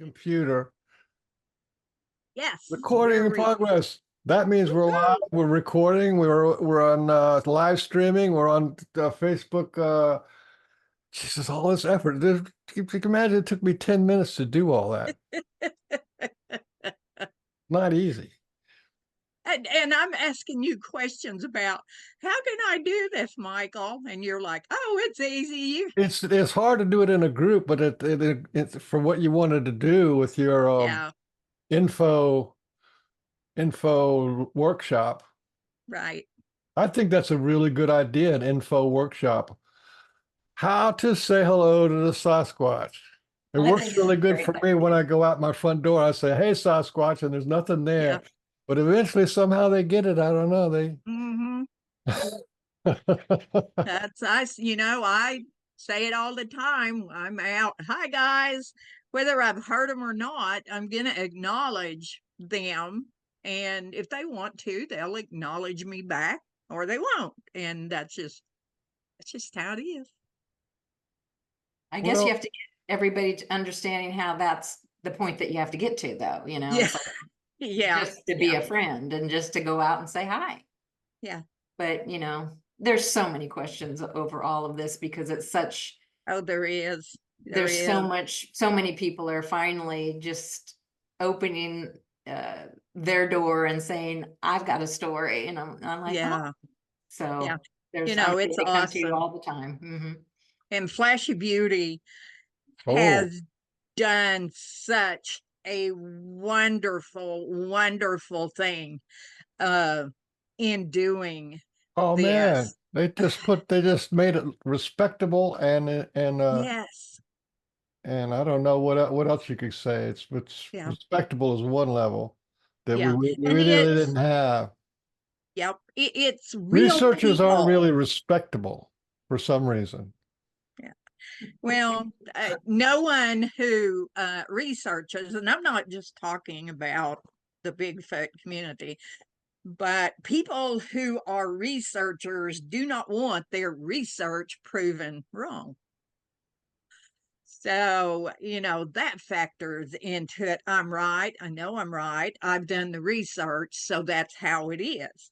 computer. Yes, Recording in progress. That means we're live. We're recording. We're on live streaming. We're on Facebook. Jesus, all this effort. You can imagine it took me 10 minutes to do all that. Not easy. And I'm asking you questions about how can I do this, Michael? And you're like, oh, it's easy. It's hard to do it in a group, but it's for what you wanted to do with your Yeah, info workshop. right. I think that's a really good idea, an info workshop. How to say hello to the Sasquatch. It I works think really it's a good great for me when I go out my front door. I say, "Hey, Sasquatch," and there's nothing Yeah. there. But eventually, somehow they get it. I don't know. They. Mm-hmm. That's us. I say it all the time. I'm out. Hi, guys. Whether I've heard them or not, I'm going to acknowledge them. And if they want to, they'll acknowledge me back or they won't. And that's just how it is. I guess you Well, have to get everybody to understanding how that's the point that you have to get to, though. Yeah. It's like Yeah. just to be a friend and just to go out and say hi. Yeah. But there's so many questions over all of this because it's such. Oh, there is. There's so many people are finally just opening their door and saying, "I've got a story," and I'm like, Yeah. "Oh." So Yeah. there's, It's they come to you awesome. all the time. Mm-hmm. And Flashy Beauty oh, has done such a wonderful, wonderful thing in doing oh man, this. they just made it respectable Yes. and I don't know what else you could say. It's Yeah. respectable is one level that we Yeah. we And really didn't have. yep, it's real Researchers aren't people. really respectable for some reason. Yeah. Well, no one who researches, and I'm not just talking about the Bigfoot community, but people who are researchers do not want their research proven wrong. So, that factors into it. I'm right. I know I'm right. I've done the research, so that's how it is.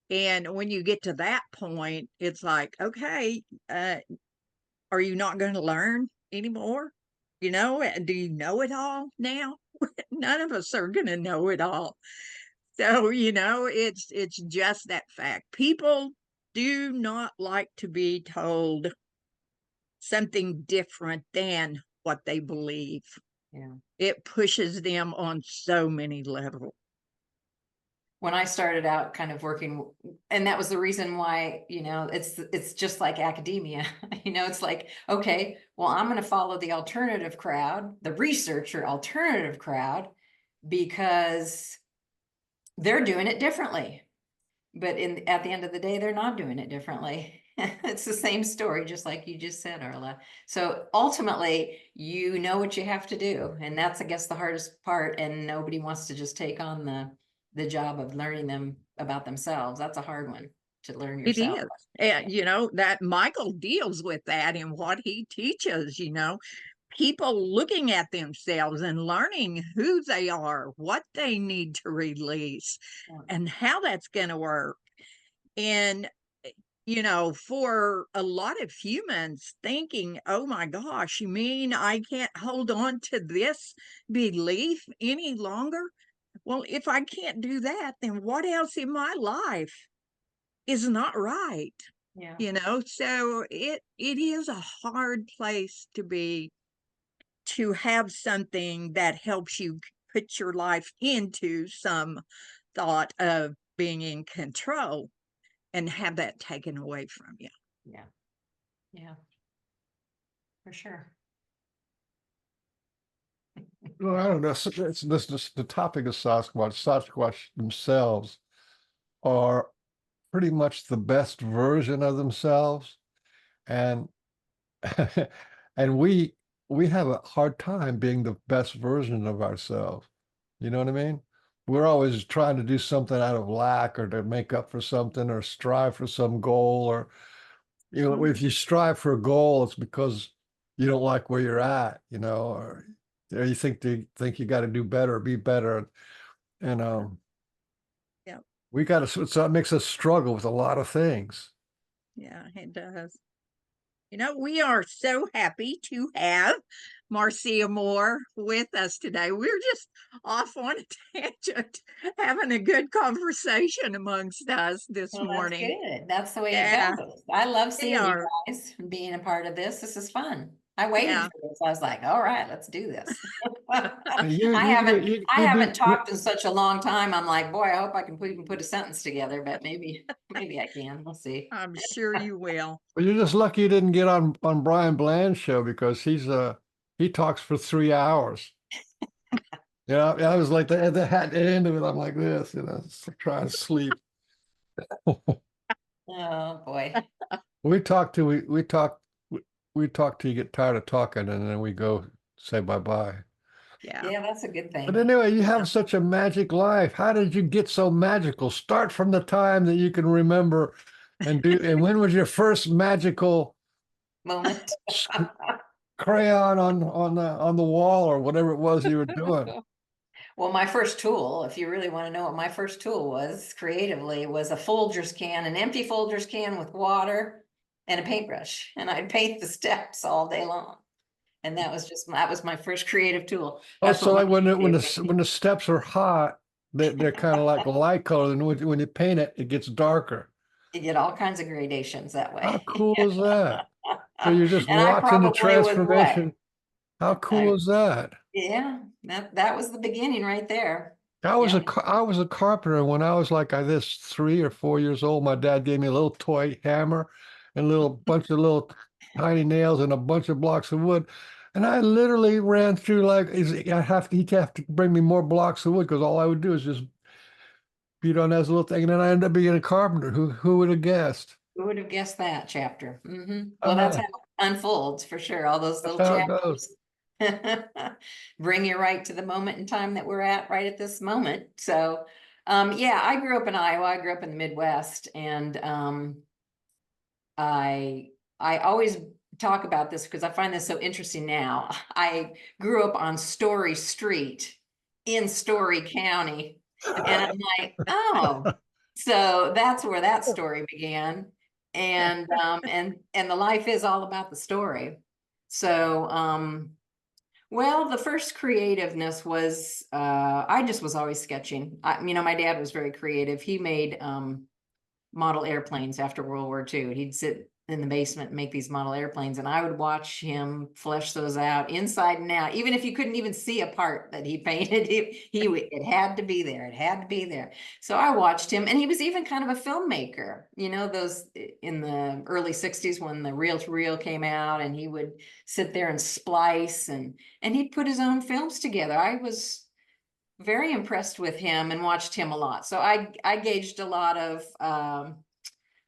And when you get to that point, it's like, okay, are you not going to learn anymore? Do you know it all now? None of us are going to know it all. So, it's just that fact. People do not like to be told something different than what they believe. Yeah. It pushes them on so many levels. When I started out kind of working, and that was the reason why, it's just like academia. It's like, okay, well, I'm going to follow the alternative crowd, the researcher alternative crowd, because they're doing it differently. But at the end of the day, they're not doing it differently. It's the same story, just like you just said, Arla. So ultimately, you know what you have to do. And that's, I guess, the hardest part. And nobody wants to just take on the job of learning them about themselves. That's a hard one to learn It yourself. is. And, that Michael deals with that in what he teaches, people looking at themselves and learning who they are, what they need to release, and how that's going to work. And, for a lot of humans thinking, oh my gosh, you mean I can't hold on to this belief any longer? Well, if I can't do that, then what else in my life is not right? Yeah. So it is a hard place to be, to have something that helps you put your life into some thought of being in control and have that taken away from you. Yeah. Yeah. For sure. Well, I don't know. This the topic of Sasquatch. Sasquatch themselves are pretty much the best version of themselves, and and we have a hard time being the best version of ourselves. You know what I mean? We're always trying to do something out of lack or to make up for something or strive for some goal or if you strive for a goal, it's because you don't like where you're at, or or you think you got to do better, be better, and Yeah. we got to. So it makes us struggle with a lot of things. Yeah, it does. We are so happy to have Marcia Moore with us today. We're just off on a tangent, having a good conversation amongst us this Well, that's morning. good. That's the way it Yeah, goes. I love we seeing you are. guys and being a part of this. This is fun. I waited Yeah. for this. I was like, all right, let's do this. And I you haven't do. talked in such a long time. I'm like, boy, I hope I can even put a sentence together, but maybe I can. We'll see. I'm sure you will. Well, you're just lucky you didn't get on Brian Bland's show because he talks for 3 hours. Yeah, I was like the end of it. I'm like this, trying to sleep. Oh boy. We talk till we talk till you get tired of talking, and then we go say bye bye. Yeah. Yeah, that's a good But thing. anyway, you Yeah. have such a magic life. How did you get so magical? Start from the time that you can remember, and when was your first magical Moment. crayon on the wall or whatever it was you were doing? Well, my first tool, if you really want to know what my first tool was creatively, was a Folgers can, an empty Folgers can with water and a paintbrush. And I'd paint the steps all day long. And that was my first creative tool. Oh, That's what so my like when the steps are hot, they're kind of like light colored, and when you paint it, it gets darker. you get all kinds of gradations that How way. cool is that? So you're just And I watching the probably was what? transformation. How cool is that? Yeah, that was the beginning right there. Yeah. I was a carpenter, and when I was like this 3 or 4 years old, my dad gave me a little toy hammer and a little bunch of little tiny nails and a bunch of blocks of wood. And I literally ran through he'd have to bring me more blocks of wood because all I would do is just beat on that little thing, and then I ended up being a carpenter. Who would have guessed? Who would have guessed that chapter? Uh, Well, that's Uh, how it unfolds for sure. All those that's little how it goes. chapters bring you right to the moment in time that we're at right at this moment. So, yeah, I grew up in Iowa. I grew up in the Midwest, and I always talk about this because I find this so interesting now. I grew up on Story Street in Story County, and I'm like, oh, so that's where that story began. And the life is all about the story. So well, the first creativeness was I just was always sketching. My dad was very creative. He made model airplanes after World War II. He'd sit in the basement and make these model airplanes, and I would watch him flesh those out inside and out. Even if you couldn't even see a part that he painted, it had to be there. It had to be there. So I watched him, and he was even kind of a filmmaker. Those in the early '60s when the reel-to-reel came out, and he would sit there and splice, and he'd put his own films together. I was very impressed with him and watched him a lot. So I gauged a lot of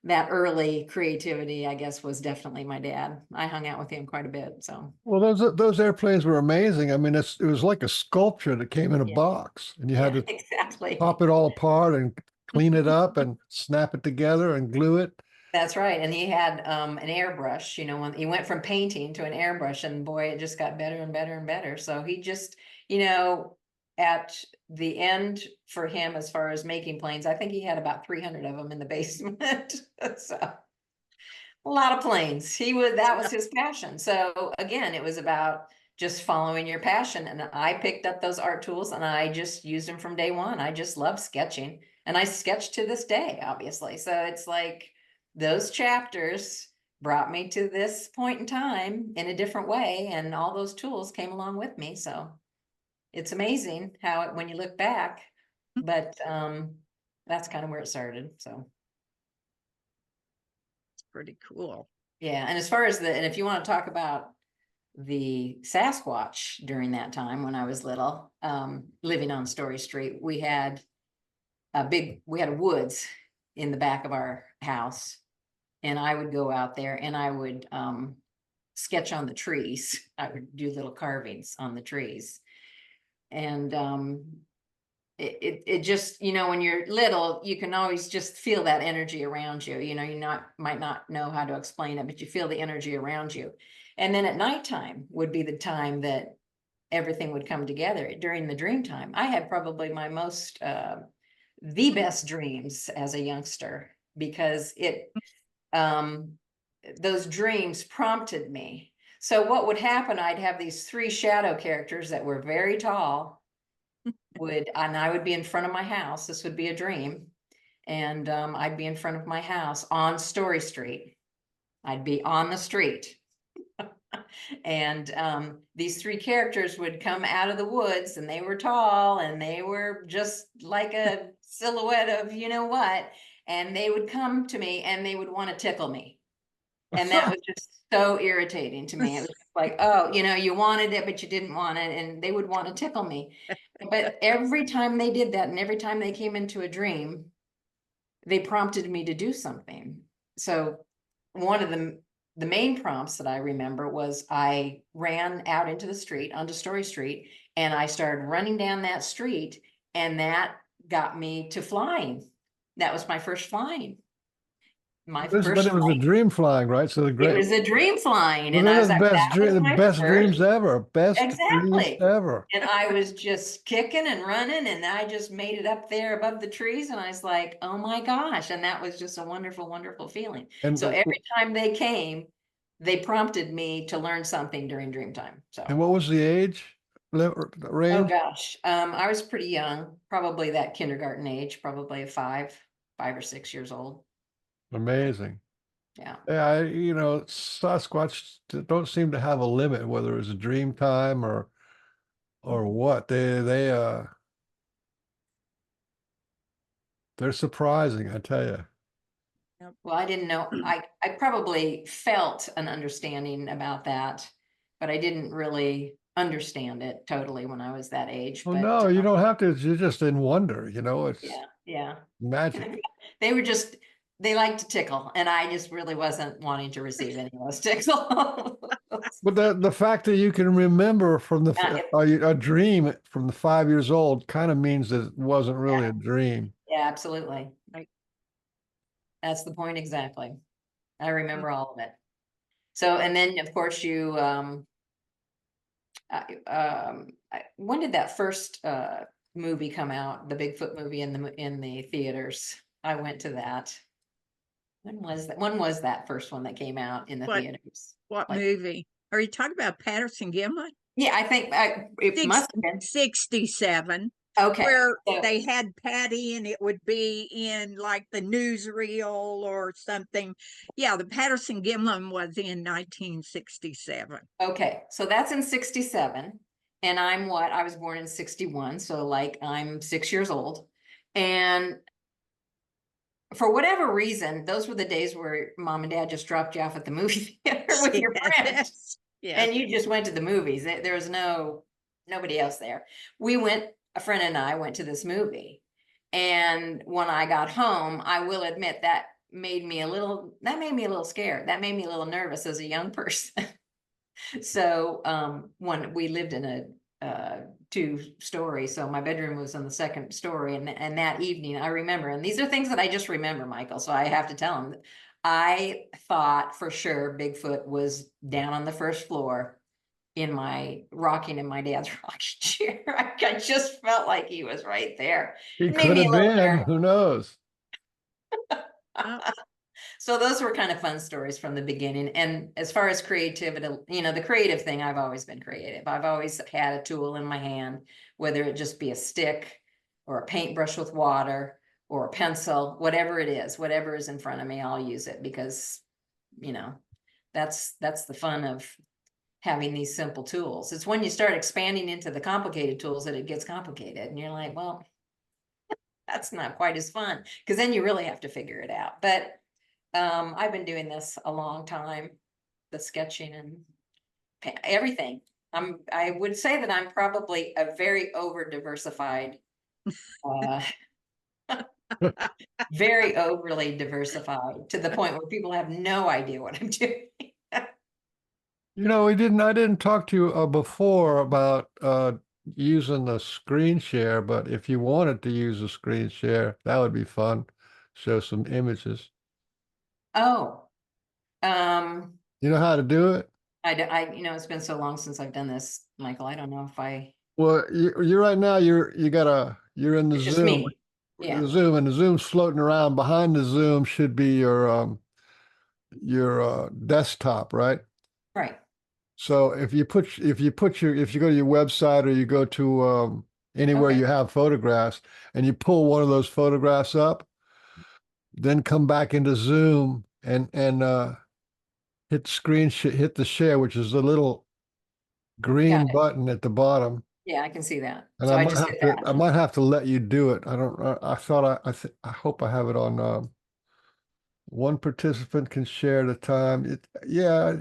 that early creativity, I guess, was definitely my dad. I hung out with him quite a bit. So Well, those airplanes were amazing. I mean, it was like a sculpture that came in a yeah, box, and you had yeah, to exactly. pop it all apart and clean it up and snap it together and glue it. That's right. And he had an airbrush, when he went from painting to an airbrush, and boy, it just got better and better and better. So he just, at the end for him, as far as making planes, I think he had about 300 of them in the basement. So a lot of planes. That was his passion. So again, it was about just following your passion. And I picked up those art tools and I just used them from day one. I just love sketching, and I sketch to this day, obviously. So it's like those chapters brought me to this point in time in a different way, and all those tools came along with me. So it's amazing when you look back, but that's kind of where it started. So It's pretty cool. yeah. And as far as and if you want to talk about the Sasquatch during that time when I was little, living on Story Street, we had woods in the back of our house, and I would go out there and I would sketch on the trees. I would do little carvings on the trees, and it just, when you're little, you can always just feel that energy around you. You might not know how to explain it, but you feel the energy around you. And then at nighttime would be the time that everything would come together during the dream time. I had probably my most, the best dreams as a youngster, because those dreams prompted me. So what would happen, I'd have these three shadow characters that were very tall, and I would be in front of my house. This would be a dream. And I'd be in front of my house on Story Street. I'd be on the street. And these three characters would come out of the woods, and they were tall, and they were just like a silhouette of you know what. And they would come to me, and they would want to tickle me. And that was just so irritating to me. It was just like, oh, you wanted it, but you didn't want it. And they would want to tickle me. But every time they did that, and every time they came into a dream, they prompted me to do something. So one of the main prompts that I remember was I ran out into the street, onto Story Street, and I started running down that street, and that got me to flying. That was my first flying. My But first it was a flight. dream flying, right? So the It great, was a dream flying, well, and they're I was the like, best that was the my best dreams first. ever. Best dreams Exactly. ever. And I was just kicking and running, and I just made it up there above the trees, and I was like, oh my gosh. And that was just a wonderful, wonderful feeling. And So every time they came, they prompted me to learn something during dream time. So, what was the age oh range? gosh, I was pretty young, probably that kindergarten age, probably 5 or 6 years old. Amazing. Yeah. Yeah, Sasquatch don't seem to have a limit, whether it's a dream time or what. They're surprising, I tell you. Well, I didn't know, I probably felt an understanding about that, but I didn't really understand it totally when I was that age. Well, But no, you don't have to. You're just in wonder, it's yeah. magic. They like to tickle, and I just really wasn't wanting to receive any of those tickles. But the fact that you can remember from a dream from the 5 years old kind of means that it wasn't really a dream. Yeah, absolutely. That's the point exactly. I remember all of it. So, and then of course when did that first movie come out? The Bigfoot movie in the theaters. I went to that. When was that first one that came out in the theaters? What movie? Are you talking about Patterson Gimlin? Yeah, I think it must have been 67. okay. Where So, they had Patty, and it would be in like the newsreel or something. Yeah, the Patterson Gimlin was in 1967. okay, so that's in 67, and I was born in 61, so like I'm 6 years old, and for whatever reason, those were the days where mom and dad just dropped you off at the movie theater with your friends. Yeah. And you just went to the movies. There was nobody else there. A friend and I went to this movie. And when I got home, I will admit that made me a little scared. That made me a little nervous as a young person. So when we lived in a 2-story, so my bedroom was on the second story, and that evening I remember, and these are things that I just remember, Michael, so I have to tell him, I thought for sure Bigfoot was down on the first floor rocking in my dad's rocking chair. I just felt like he was right there. He It made could me have a little been, nervous. who knows? So those were kind of fun stories from the beginning. And as far as creativity, the creative thing, I've always been creative. I've always had a tool in my hand, whether it just be a stick or a paintbrush with water or a pencil, whatever it is, whatever is in front of me, I'll use it, because, that's the fun of having these simple tools. It's when you start expanding into the complicated tools that it gets complicated, and you're like, well, that's not quite as fun, because then you really have to figure it out. But I've been doing this a long time, the sketching and everything. I would say that I'm probably a very over diversified, very overly diversified, to the point where people have no idea what I'm doing. I didn't talk to you before about using the screen share, but if you wanted to use a screen share, that would be fun. Show some images. Oh, You know how to do it? you know, it's been so long since I've done this, Michael. I don't know if Well, you're right now. You're in the it's just Zoom. me. Yeah, The Zoom, and the Zoom's floating around. Behind the Zoom should be your desktop, right? right. So if you go to your website or you go to anywhere Okay, you have photographs and you pull one of those photographs up, then come back into Zoom and hit the share, which is the little got green it. button at the bottom. Yeah, I can see that. And So I just did I that. might have to let you do it. I don't, I thought I hope I have it on, one participant can share at a time. Yeah,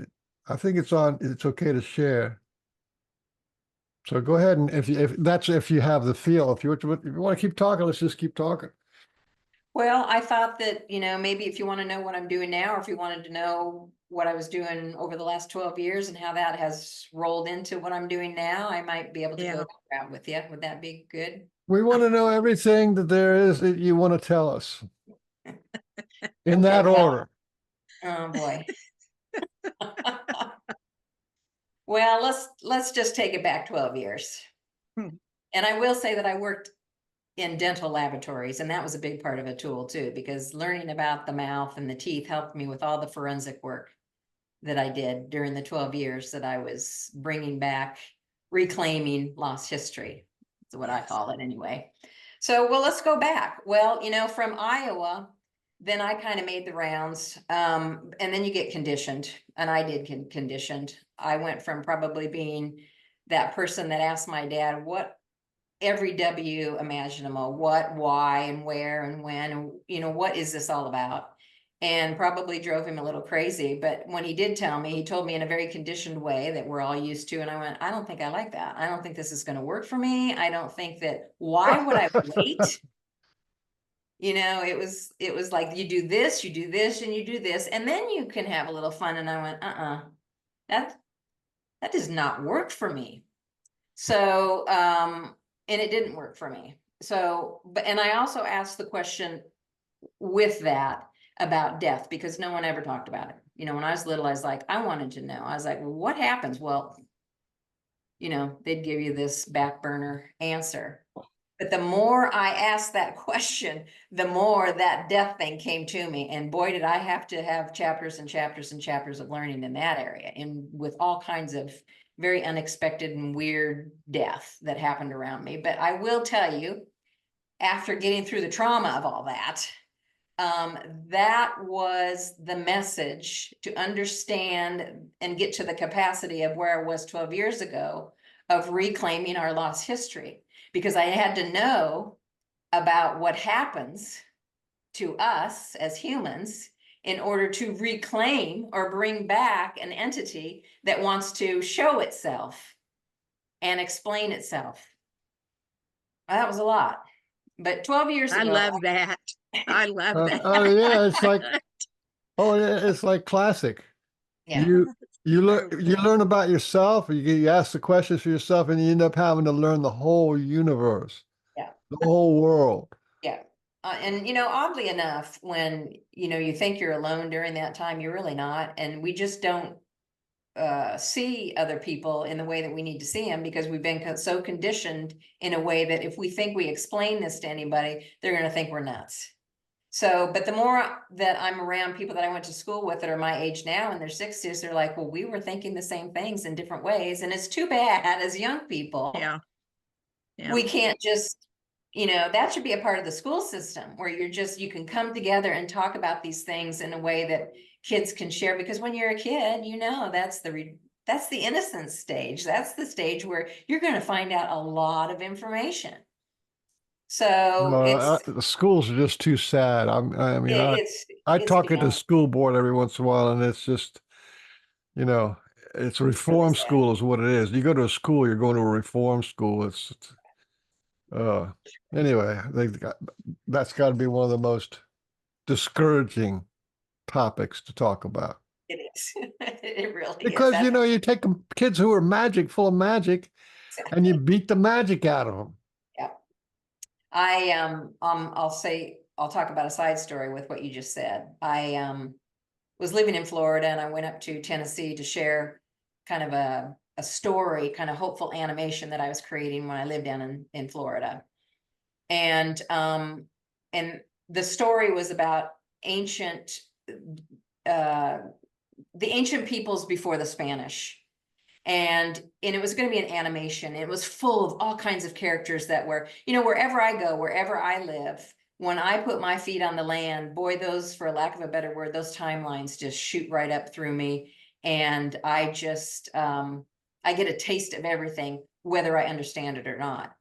I think it's okay to share. So go ahead and if you have the feel, if you want to keep talking, let's just keep talking. Well, I thought that, you know, maybe if you want to know what I'm doing now, or if you wanted to know what I was doing over the last 12 years and how that has rolled into what I'm doing now, I might be able to Yeah. go around with you. Would that be good? We want to know everything that there is that you want to tell us in Okay, that well, order. oh boy. Well, let's just take it back 12 years. Hmm. And I will say that I worked in dental laboratories, and that was a big part of a tool too, because learning about the mouth and the teeth helped me with all the forensic work that I did during the 12 years that I was bringing back, reclaiming lost history. That's what I Yes. call it anyway. So, well, let's go back. Well, you know, from Iowa, then I kind of made the rounds, and then you get conditioned, and I did get conditioned. I went from probably being that person that asked my dad what every W imaginable, what, why, and where, and when, and you know, what is this all about? And probably drove him a little crazy. But when he did tell me, he told me in a very conditioned way that we're all used to. And I went, I don't think I like that. I don't think this is going to work for me. I don't think that, why would I wait? You know, it was like you do this, and you do this, and then you can have a little fun. And I went, that that does not work for me. So, and it didn't work for me. So, but, and I also asked the question with that about death because no one ever talked about it. You know, when I was little, I was like, I wanted to know. I was like, well, what happens? Well, you know, they'd give you this back burner answer. But the more I asked that question, the more that death thing came to me. And boy, did I have to have chapters and chapters and chapters of learning in that area, and with all kinds of very unexpected and weird death that happened around me. But I will tell you, after getting through the trauma of all that, that was the message to understand and get to the capacity of where I was 12 years ago of reclaiming our lost history, because I had to know about what happens to us as humans in order to reclaim or bring back an entity that wants to show itself and explain itself. That was a lot. But 12 years I ago, love that. I love that. Oh yeah, oh yeah, it's like classic. yeah, You So you cool. learn about yourself, you ask the questions for yourself, and you end up having to learn the whole universe, yeah. the whole world. Yeah. And you know, oddly enough, when you know you think you're alone during that time, you're really not. And we just don't see other people in the way that we need to see them because we've been so conditioned in a way that if we think we explain this to anybody, they're going to think we're nuts. So, but the more that I'm around people that I went to school with that are my age now in their 60s, they're like, well, we were thinking the same things in different ways. And it's too bad as young people Yeah. Yeah. we can't just, you know, that should be a part of the school system where you can come together and talk about these things in a way that kids can share, because when you're a kid, you know, that's the innocence stage. That's the stage where you're going to find out a lot of information. So The schools are just too sad. I mean, it's I it's talk at the beyond school board every once in a while, and it's just, you know, it's a really reform sad. school is what it is. You go to a school, you're going to a reform school. Uh, anyway, that's got to be one of the most discouraging topics to talk about. It is. It really is. Because, That's you take kids who are full of magic, and you beat the magic out of them. yeah. I'll talk about a side story with what you just said. I was living in Florida and I went up to Tennessee to share kind of a story, kind of hopeful animation that I was creating when I lived down in Florida. And the story was about ancient, the ancient peoples before the Spanish. And it was going to be an animation. It was full of all kinds of characters that were, you know, wherever I go, wherever I live, when I put my feet on the land, boy, those, for lack of a better word, those timelines just shoot right up through me. And I just, I get a taste of everything, whether I understand it or not.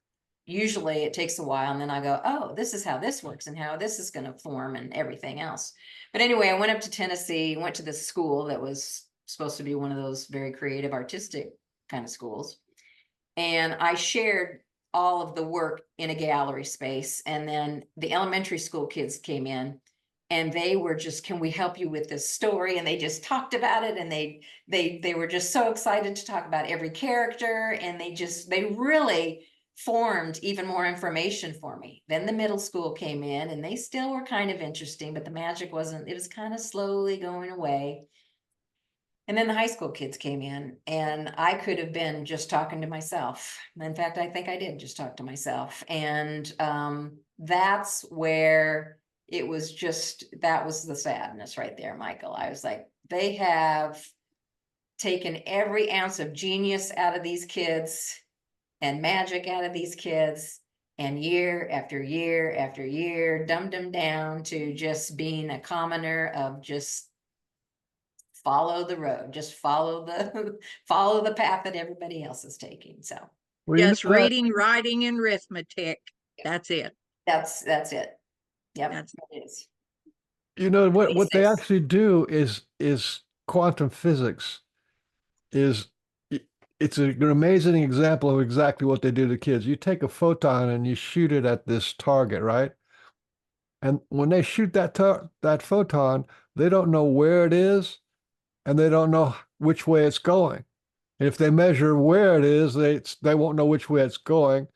Usually it takes a while, and then I go, oh, this is how this works and how this is going to form and everything else. But anyway, I went up to Tennessee, went to this school that was supposed to be one of those very creative, artistic kind of schools. And I shared all of the work in a gallery space. And then the elementary school kids came in, and they were just, can we help you with this story? And they just talked about it. And they were just so excited to talk about every character. And they really formed even more information for me. Then the middle school came in, and they still were kind of interesting, but the magic wasn't, it was kind of slowly going away. And then the high school kids came in, and I could have been just talking to myself. In fact, I think I did just talk to myself. And that's where it was just, that was the sadness right there, Michael. I was like, they have taken every ounce of genius out of these kids and magic out of these kids, and year after year after year, dumbed them down to just being a commoner of just follow the road, just follow the follow the path that everybody else is taking. So Well, Just that, reading, writing, and arithmetic. That's it. that's it. Yep, That's it is. what they Basics. actually do is quantum physics is it's an amazing example of exactly what they do to kids. You take a photon and you shoot it at this target, right? And when they shoot that photon, they don't know where it is, and they don't know which way it's going. And if they measure where it is, they won't know which way it's going.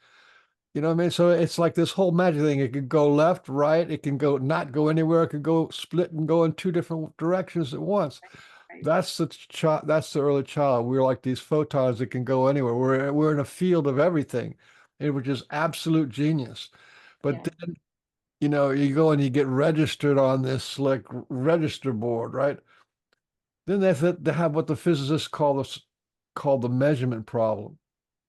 You know what I mean? So it's like this whole magic thing. It can go left, right. It can go not go anywhere. It can go split and go in two different directions at once. Right. That's the That's the early child. We're like these photons that can go anywhere. We're in a field of everything, which is absolute genius. But Yeah. then, you go and you get registered on this like register board, right? Then they have what the physicists call the measurement problem.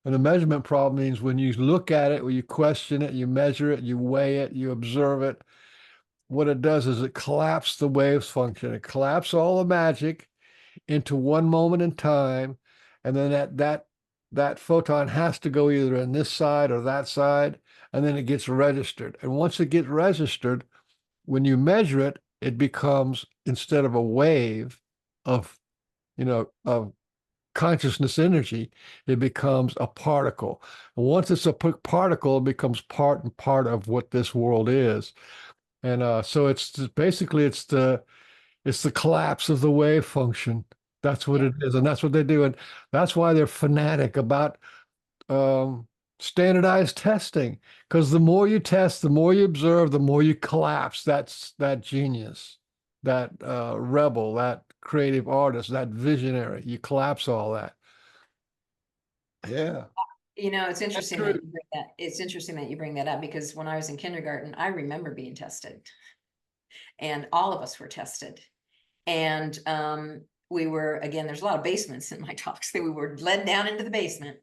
And the measurement problem means when you look at it, when you question it, you measure it, you weigh it, you observe it, what it does is it collapses the waves function. It collapses all the magic into one moment in time, and then that photon has to go either in this side or that side, and then it gets registered. And once it gets registered, when you measure it, it becomes, instead of a wave of of consciousness energy, it becomes a particle. And once it's a particle, it becomes part and part of what this world is. And so basically it's the collapse of the wave function. That's what Yeah. it is, and that's what they do, and that's why they're fanatic about um, standardized testing. Because the more you test, the more you observe, the more you collapse. That's that genius, that rebel, that creative artist, that visionary. You collapse all that. Yeah, You know, it's that's interesting that true. you bring that. It's interesting that you bring that up, because when I was in kindergarten, I remember being tested, and all of us were tested. And we were, again, there's a lot of basements in my talks, that we were led down into the basement.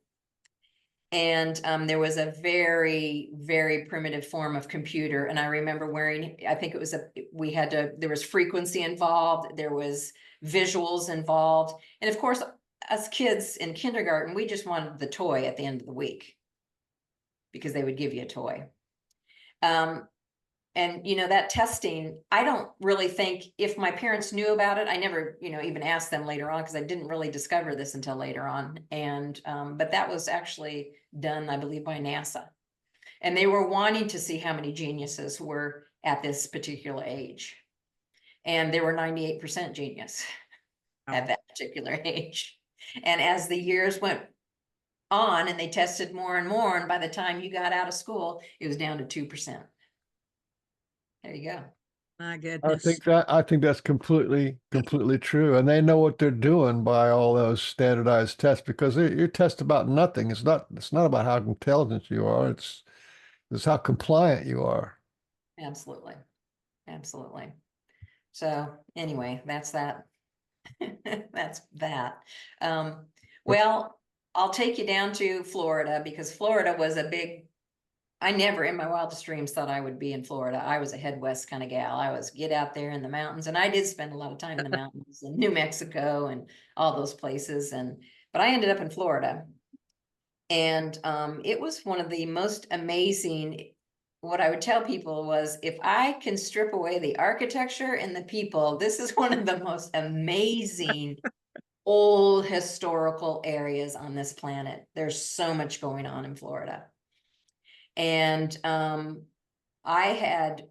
And there was a very, very primitive form of computer. And I remember wearing, I think it was there was frequency involved, there was visuals involved. And of course, us kids in kindergarten, we just wanted the toy at the end of the week, because they would give you a toy. And that testing, I don't really think, if my parents knew about it, I never, even asked them later on, because I didn't really discover this until later on. And but that was actually done, I believe, by NASA. And they were wanting to see how many geniuses were at this particular age. And there were 98% genius at that particular age. And as the years went on, and they tested more and more, and by the time you got out of school, it was down to 2%. There you go. My goodness. I think that's completely true. And they know what they're doing by all those standardized tests because you're test about nothing. It's not about how intelligent you are. It's how compliant you are. Absolutely. Absolutely. So anyway, that's that. That's that. Um, But well, I'll take you down to Florida because Florida was a big, I never in my wildest dreams thought I would be in Florida. I was a head west kind of gal. I was get out there in the mountains, and I did spend a lot of time in the mountains and New Mexico and all those places. But I ended up in Florida. And it was one of the most amazing. What I would tell people was, if I can strip away the architecture and the people, this is one of the most amazing old historical areas on this planet. There's so much going on in Florida. And I had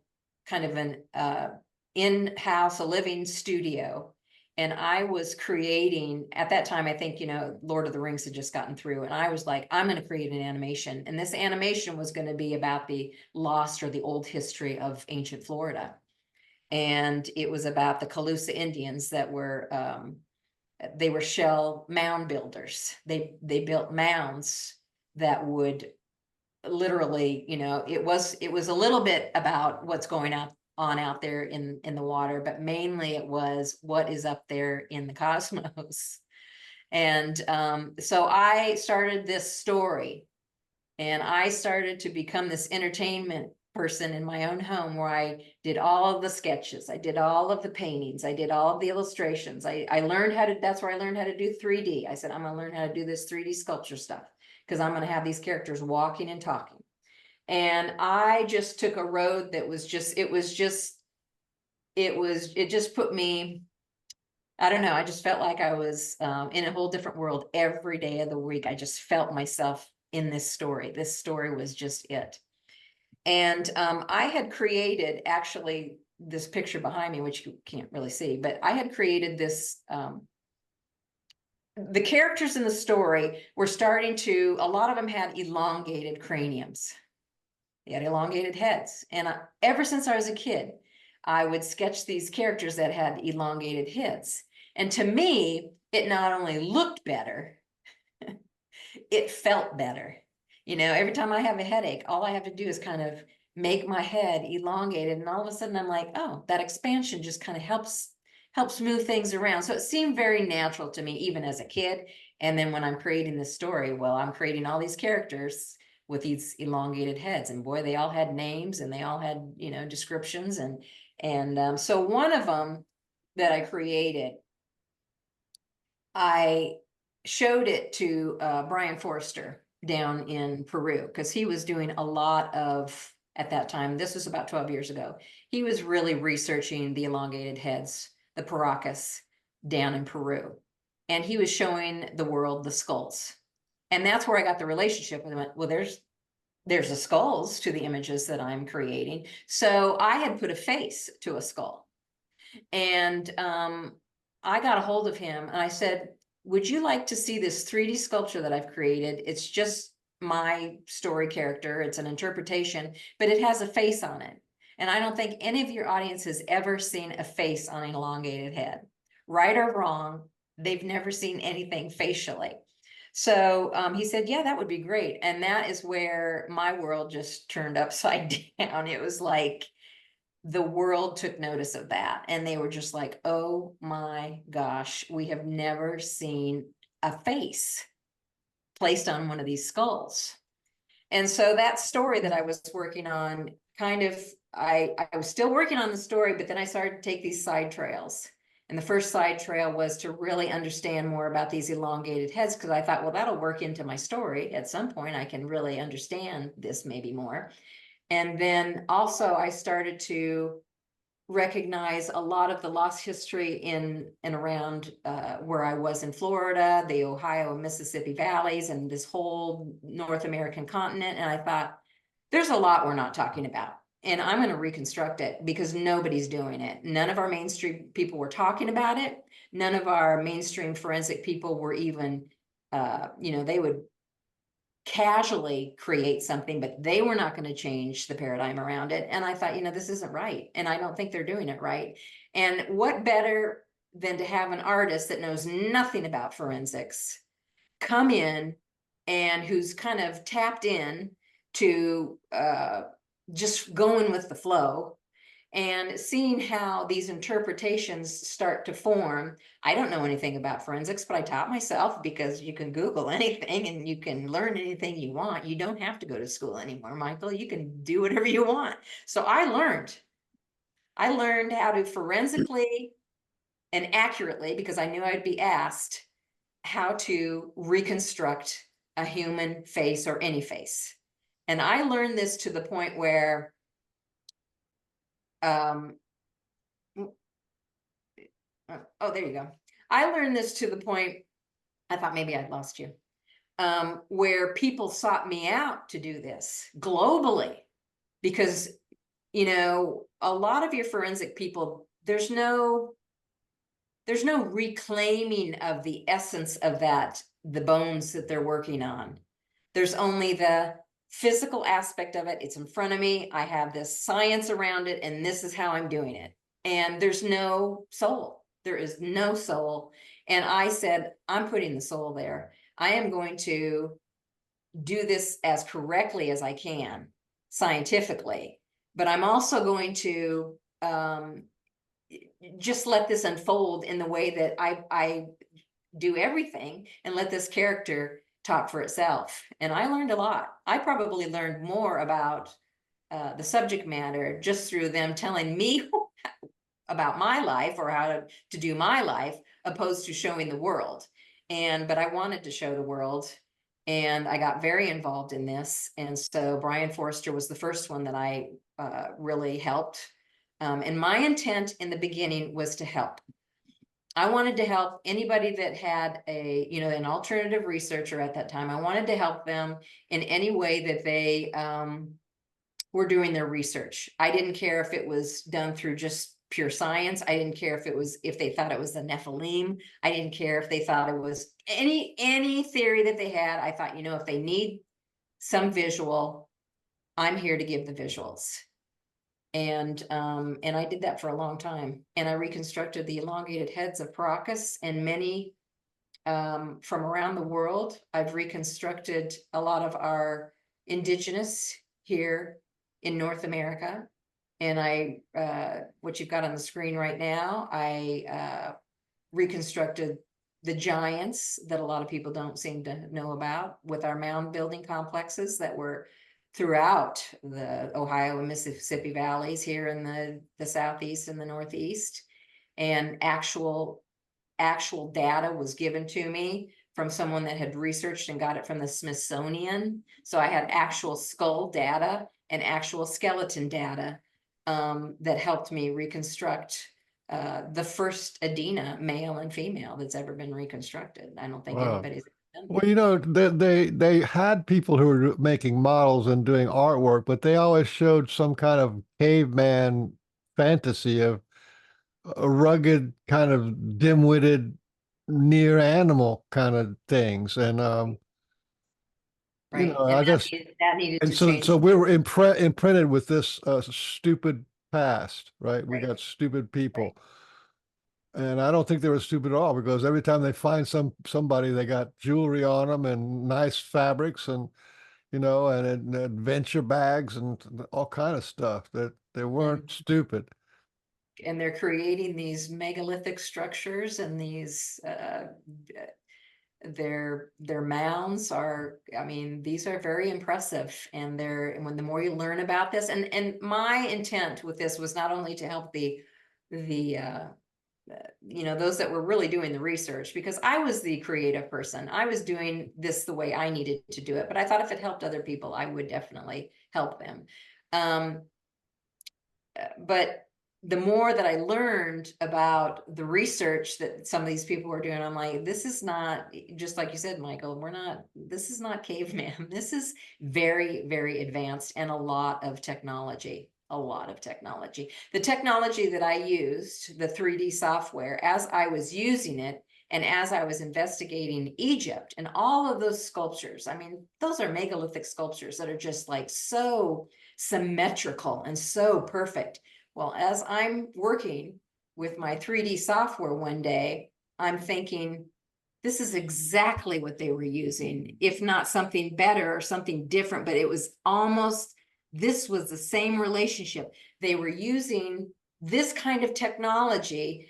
kind of an in-house, a living studio. And I was creating, at that time, I think, Lord of the Rings had just gotten through. And I was like, I'm going to create an animation. And this animation was going to be about the lost or the old history of ancient Florida. And it was about the Calusa Indians that were, they were shell mound builders. They built mounds that would literally, it was a little bit about what's going on out there in the water, but mainly it was what is up there in the cosmos. And so I started this story, and I started to become this entertainment person in my own home, where I did all of the sketches, I did all of the paintings, I did all of the illustrations. I learned how to, that's where I learned how to do 3D. I said, I'm gonna learn how to do this 3D sculpture stuff, because I'm gonna have these characters walking and talking. And I just took a road that was just, it just put me, I don't know, I just felt like I was in a whole different world every day of the week. I just felt myself in this story. This story was just it. And I had created, actually, this picture behind me, which you can't really see, but I had created this, the characters in the story were starting to, a lot of them had elongated craniums. They had elongated heads. And ever since I was a kid, I would sketch these characters that had elongated heads. And to me, it not only looked better, it felt better. Every time I have a headache, all I have to do is kind of make my head elongated. And all of a sudden I'm like, oh, that expansion just kind of helps move things around. So it seemed very natural to me, even as a kid. And then when I'm creating this story, well, I'm creating all these characters with these elongated heads, and boy, they all had names, and they all had, descriptions. And so one of them that I created, I showed it to Brian Forrester down in Peru, because he was doing a lot of, at that time, this was about 12 years ago, he was really researching the elongated heads, the paracas, down in Peru. And he was showing the world the skulls. And that's where I got the relationship with him. Well, there's the skulls to the images that I'm creating. So I had put a face to a skull. And I got a hold of him and I said, would you like to see this 3D sculpture that I've created? It's just my story character. It's an interpretation, but it has a face on it. And I don't think any of your audience has ever seen a face on an elongated head. Right or wrong, they've never seen anything facially. So he said, yeah, that would be great. And that is where my world just turned upside down. It was like the world took notice of that. And they were just like, oh my gosh, we have never seen a face placed on one of these skulls. And so that story that I was working on, kind of, I was still working on the story, but then I started to take these side trails. And the first side trail was to really understand more about these elongated heads, because I thought, well, that'll work into my story. At some point, I can really understand this maybe more. And then also I started to recognize a lot of the lost history in and around where I was in Florida, the Ohio and Mississippi valleys, and this whole North American continent. And I thought, there's a lot we're not talking about. And I'm going to reconstruct it, because nobody's doing it. None of our mainstream people were talking about it. None of our mainstream forensic people were even, they would casually create something, but they were not going to change the paradigm around it. And I thought, this isn't right. And I don't think they're doing it right. And what better than to have an artist that knows nothing about forensics come in and who's kind of tapped in to just going with the flow and seeing how these interpretations start to form. I don't know anything about forensics, but I taught myself, because you can Google anything and you can learn anything you want. You don't have to go to school anymore, Michael. You can do whatever you want. So I learned how to forensically and accurately, because I knew I'd be asked, how to reconstruct a human face or any face. And I learned this to the point where oh, there you go. I learned this to the point, I thought maybe I'd lost you, where people sought me out to do this globally, because, a lot of your forensic people, there's no reclaiming of the essence of the bones that they're working on. There's only the physical aspect of it. It's in front of me. I have this science around it, and this is how I'm doing it. And there's no soul. There is no soul. And I said, I'm putting the soul there. I am going to do this as correctly as I can, scientifically, but I'm also going to just let this unfold in the way that I do everything, and let this character talk for itself. And I learned a lot. I probably learned more about the subject matter just through them telling me about my life, or how to do my life, opposed to showing the world. But I wanted to show the world, and I got very involved in this. And so Brian Forrester was the first one that I really helped. And my intent in the beginning was to help. I wanted to help anybody that had an alternative researcher at that time. I wanted to help them in any way that they were doing their research. I didn't care if it was done through just pure science. I didn't care if they thought it was the Nephilim. I didn't care if they thought it was any theory that they had. I thought, if they need some visual, I'm here to give the visuals. And I did that for a long time. And I reconstructed the elongated heads of Paracas and many from around the world. I've reconstructed a lot of our indigenous here in North America. And what you've got on the screen right now, I reconstructed the giants that a lot of people don't seem to know about, with our mound building complexes that were throughout the Ohio and Mississippi valleys here in the Southeast and the Northeast. And actual data was given to me from someone that had researched and got it from the Smithsonian. So I had actual skull data and actual skeleton data that helped me reconstruct the first Adena, male and female, that's ever been reconstructed. I don't think Wow. anybody's done Well, that. they had people who were making models and doing artwork, but they always showed some kind of caveman fantasy of a rugged, kind of dim-witted, near animal kind of things. And Right. And I just that needed and to so change. so we were imprinted with this stupid past, right? We Right. got stupid Right. people. And I don't think they were stupid at all, because every time they find somebody, they got jewelry on them and nice fabrics, and and adventure bags and all kind of stuff, that they weren't stupid. And they're creating these megalithic structures, and these their mounds are, I mean, these are very impressive. And when the more you learn about this, and my intent with this was not only to help the those that were really doing the research, because I was the creative person. I was doing this the way I needed to do it, but I thought if it helped other people, I would definitely help them. But the more that I learned about the research that some of these people were doing, I'm like, this is not, just like you said, Michael, this is not caveman. This is very, very advanced, and a lot of technology. The technology that I used, the 3D software, as I was using it And as I was investigating Egypt and all of those sculptures, I mean, those are megalithic sculptures that are just like so symmetrical and so perfect. Well, as I'm working with my 3D software one day, I'm thinking, this is exactly what they were using, if not something better or something different, but it was almost, this was the same relationship. They were using this kind of technology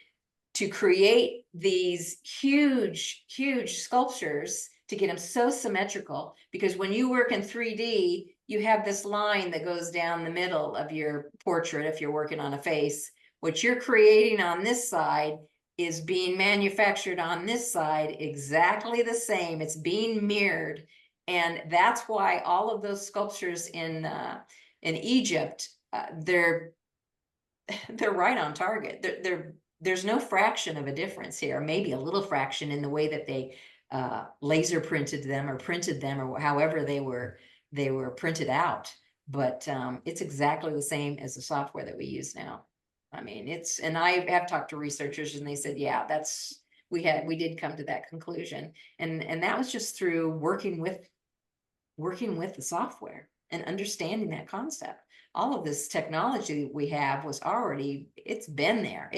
to create these huge, huge sculptures to get them so symmetrical, because when you work in 3D, you have this line that goes down the middle of your portrait if you're working on a face. What you're creating on this side is being manufactured on this side exactly the same. It's being mirrored. And that's why all of those sculptures in Egypt, they're right on target. There's no fraction of a difference here, maybe a little fraction in the way that they laser printed them or however they were printed out. But it's exactly the same as the software that we use now. I mean, and I have talked to researchers and they said, yeah, we did come to that conclusion. And that was just through working with the software and understanding that concept. All of this technology we have it's been there.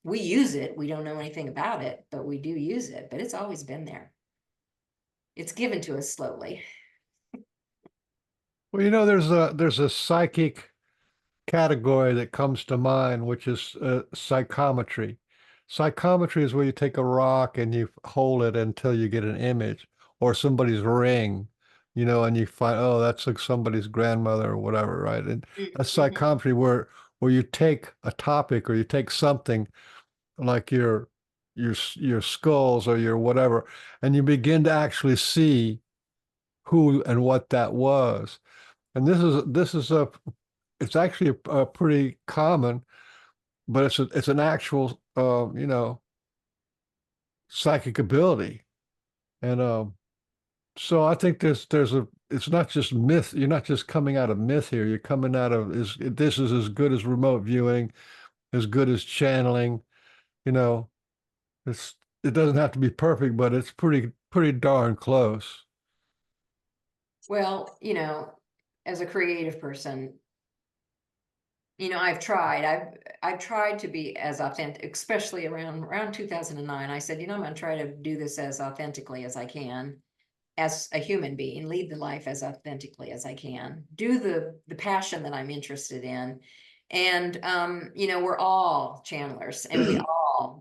We use it. We don't know anything about it, but we do use it, but it's always been there. It's given to us slowly. Well, there's a psychic category that comes to mind, which is psychometry. Psychometry is where you take a rock and you hold it until you get an image, or somebody's ring, and you find, oh, that's like somebody's grandmother or whatever, right? And that's psychometry where you take a topic or you take something like your skulls or your whatever, and you begin to actually see who and what that was. And this is it's actually a pretty common, but it's an actual psychic ability. And so I think it's not just myth. You're not just coming out of myth here. You're coming out of this is as good as remote viewing, as good as channeling. You know, it doesn't have to be perfect, but it's pretty darn close. Well, as a creative person, I've tried to be as authentic, especially around 2009. I said, I'm going to try to do this as authentically as I can, as a human being, lead the life as authentically as I can, do the passion that I'm interested in. And, we're all channelers and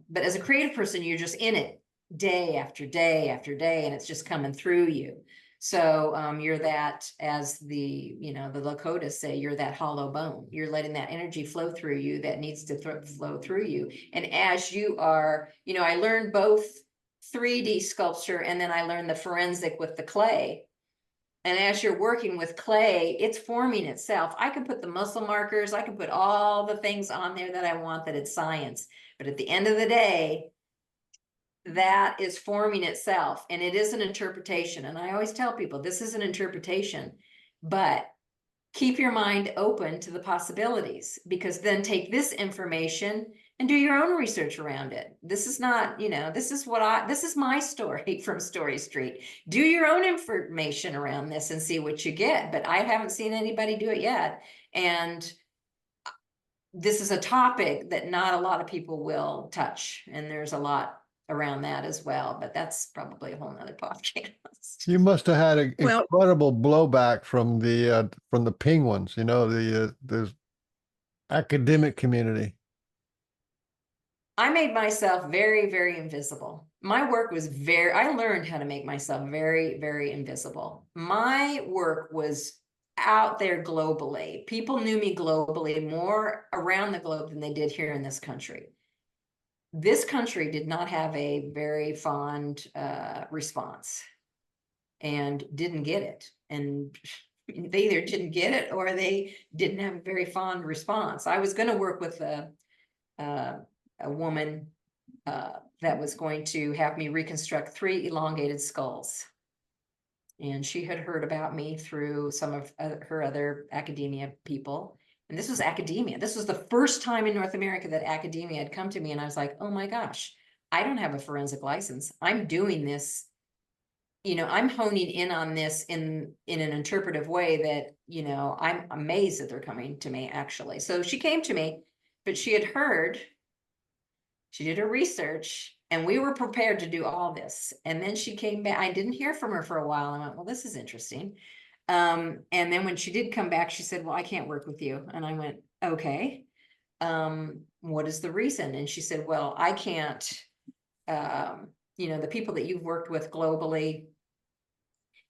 but as a creative person, you're just in it day after day after day, and it's just coming through you. So you're that, as the Lakotas say, you're that hollow bone. You're letting that energy flow through you that needs to flow through you. And as you are, I learned both 3D sculpture and then I learned the forensic with the clay. And as you're working with clay, it's forming itself. I can put the muscle markers, I can put all the things on there that I want, that it's science. But at the end of the day, that is forming itself, and it is an interpretation. And I always tell people, this is an interpretation, but keep your mind open to the possibilities, because then take this information and do your own research around it. This is not, this is my story from Story Street. Do your own information around this and see what you get. But I haven't seen anybody do it yet. And this is a topic that not a lot of people will touch. And there's a lot around that as well, but that's probably a whole nother podcast. You must have had an Well, incredible blowback from the penguins, the academic community. I made myself very, very invisible. My work was I learned how to make myself very, very invisible. My work was out there globally. People knew me globally, more around the globe than they did here in this country. This country did not have a very fond response and didn't get it. And they either didn't get it or they didn't have a very fond response. I was going to work with a woman that was going to have me reconstruct 3 elongated skulls. And she had heard about me through some of her other academia people. And this was academia. This was the first time in North America that academia had come to me. And I was like, oh my gosh, I don't have a forensic license. I'm doing this, I'm honing in on this in an interpretive way that, I'm amazed that they're coming to me, actually. So she came to me, but she did her research, and we were prepared to do all this. And then she came back. I didn't hear from her for a while. I went, well, this is interesting. And then when she did come back, she said, well, I can't work with you. And I went, okay. What is the reason? And she said, well, I can't, the people that you've worked with globally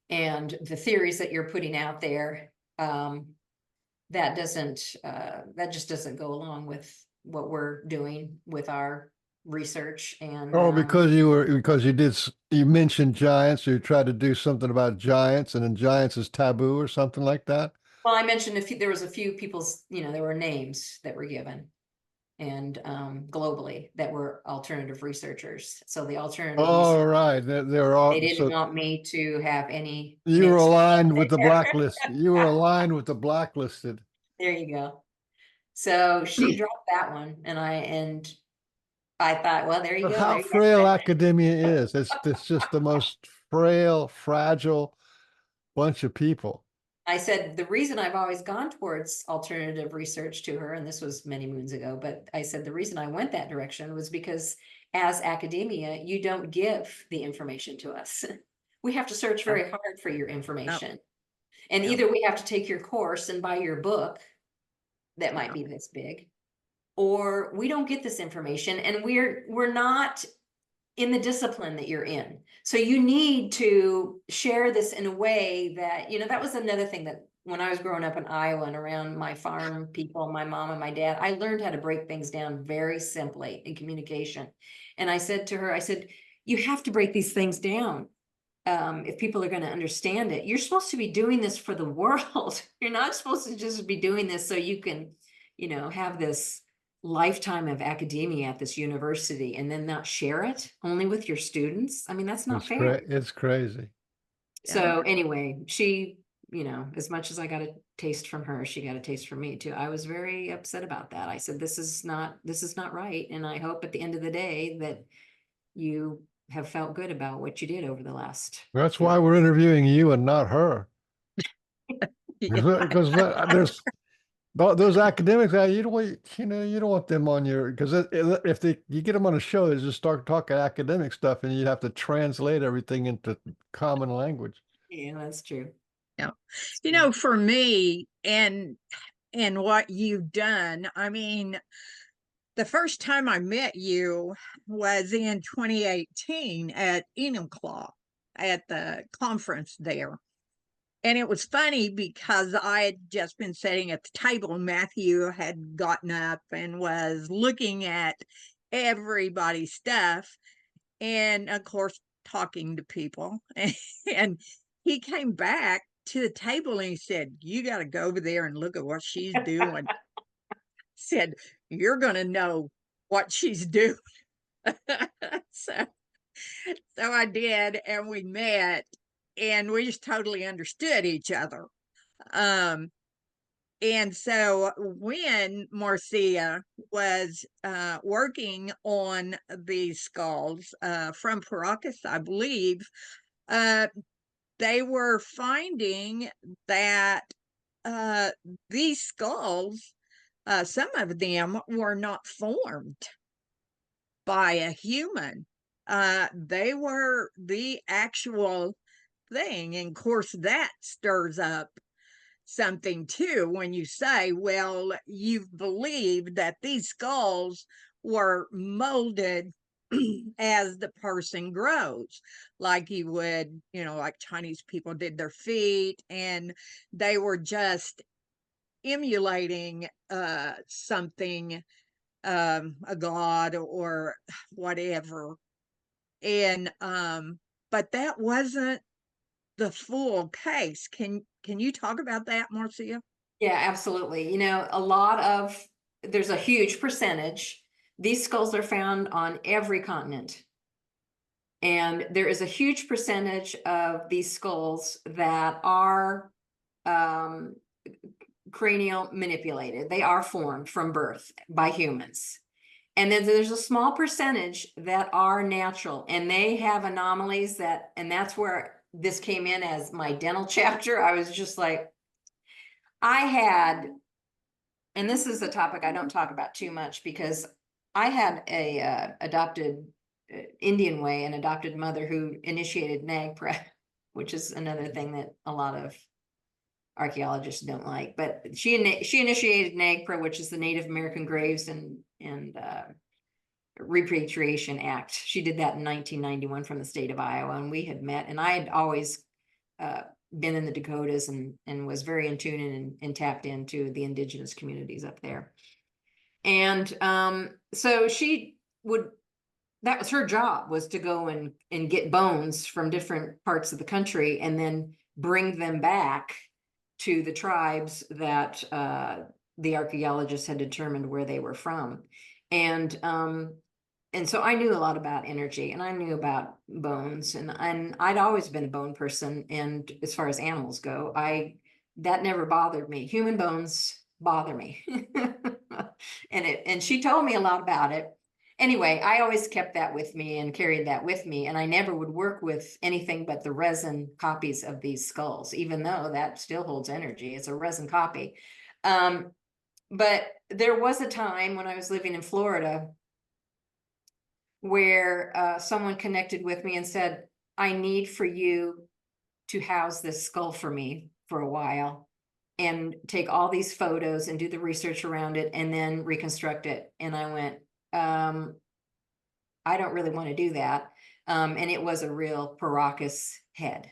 and the theories that you're putting out there, that just doesn't go along with what we're doing with our research. And Oh, because you mentioned giants, or you tried to do something about giants, and then giants is taboo or something like that. well, I mentioned there was a few people's, there were names that were given, and globally, that were alternative researchers. So the alternative All research, right, they're they all didn't so want me to have any you were mixed aligned with blood the there. blacklist. You were aligned with the blacklisted. There you go. So she dropped that one, and I thought, well, there you But go. how There you go. frail academia is. It's just the most frail, fragile bunch of people. I said, the reason I've always gone towards alternative research to her, and this was many moons ago, but I said the reason I went that direction was because as academia, you don't give the information to us. We have to search Yeah. very hard for your information. And Yeah. either we have to take your course and buy your book that might be this big, or we don't get this information, and we're not in the discipline that you're in. So you need to share this in a way that, that was another thing that when I was growing up in Iowa and around my farm people, my mom and my dad, I learned how to break things down very simply in communication. And I said to her, I said, you have to break these things down. If people are going to understand it, you're supposed to be doing this for the world. You're not supposed to just be doing this so you can, have this lifetime of academia at this university and then not share it only with your students. I mean, that's not fair. It's crazy. So anyway, she, as much as I got a taste from her, she got a taste from me too. I was very upset about that. I said, this is not right. And I hope at the end of the day that you have felt good about what you did over the last That's few. why we're interviewing you and not her. Because there's those academics, you don't want, you don't want them on your, because if you get them on a show, they just start talking academic stuff, and you'd have to translate everything into common language. Yeah, that's true. Yeah. For me and what you've done, I mean, the first time I met you was in 2018 at Enumclaw at the conference there. And it was funny because I had just been sitting at the table, and Matthew had gotten up and was looking at everybody's stuff. And of course, talking to people. And he came back to the table and he said, you got to go over there and look at what she's doing. Said, you're going to know what she's doing. so I did, and we met, and we just totally understood each other. And so when Marcia was working on these skulls from Paracas, I believe, they were finding that these skulls, some of them were not formed by a human. They were the actual thing. And of course, that stirs up something too when you say, well, you've believed that these skulls were molded as the person grows, like you would, like Chinese people did their feet, and they were just emulating something, a god or whatever. And but that wasn't the full case. Can you talk about that, Marcia? Yeah, absolutely. There's a huge percentage. These skulls are found on every continent. And there is a huge percentage of these skulls that are cranial manipulated. They are formed from birth by humans. And then there's a small percentage that are natural, and they have anomalies that, and that's where this came in as my dental chapter. I was just like, I had, and this is a topic I don't talk about too much because I had a adopted Indian way, an adopted mother who initiated NAGPRA, which is another thing that a lot of archaeologists don't like. But she initiated NAGPRA, which is the Native American Graves and Repatriation Act. She did that in 1991 from the state of Iowa, and we had met, and I had always been in the Dakotas and was very in tune and tapped into the indigenous communities up there. And so she would, that was her job, was to go and get bones from different parts of the country and then bring them back to the tribes that the archaeologists had determined where they were from. And so I knew a lot about energy, and I knew about bones, and I'd always been a bone person. And as far as animals go, that never bothered me. Human bones bother me. And she told me a lot about it. Anyway, I always kept that with me and carried that with me, and I never would work with anything but the resin copies of these skulls, even though that still holds energy. It's a resin copy. But there was a time when I was living in Florida where someone connected with me and said, I need for you to house this skull for me for a while and take all these photos and do the research around it and then reconstruct it. And I went, I don't really want to do that. And it was a real Paracas head.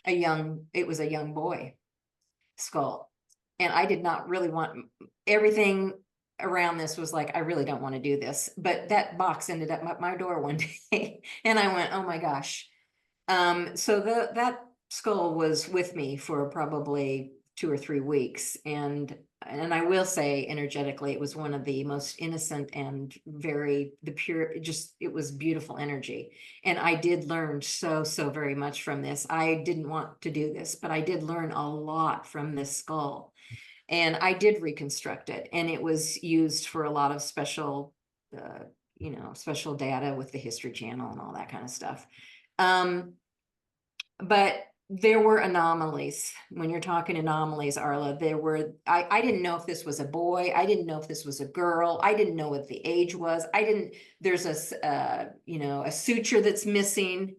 It was a young boy skull. And I did not really want, everything around this was like, I really don't want to do this. But that box ended up at my door one day. And I went, oh my gosh. So that skull was with me for probably 2 or 3 weeks. And I will say energetically, it was one of the most innocent and it was beautiful energy. And I did learn so very much from this. I didn't want to do this, but I did learn a lot from this skull. And I did reconstruct it, and it was used for a lot of special, special data with the History Channel and all that kind of stuff. But there were anomalies. When you're talking anomalies, Arla, I didn't know if this was a boy. I didn't know if this was a girl. I didn't know what the age was. There's a suture that's missing,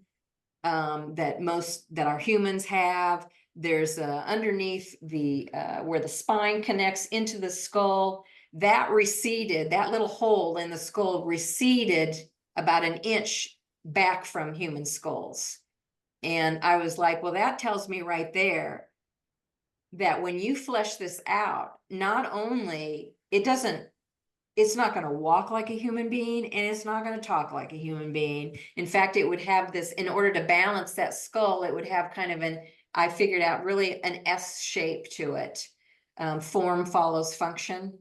that our humans have. There's underneath where the spine connects into the skull, that receded, that little hole in the skull receded about 1 inch back from human skulls. And I was like, well, that tells me right there that when you flesh this out, not only it's not going to walk like a human being, and it's not going to talk like a human being. In fact, it would have this, in order to balance that skull, it would have kind of I figured out really an S shape to it. Form follows function.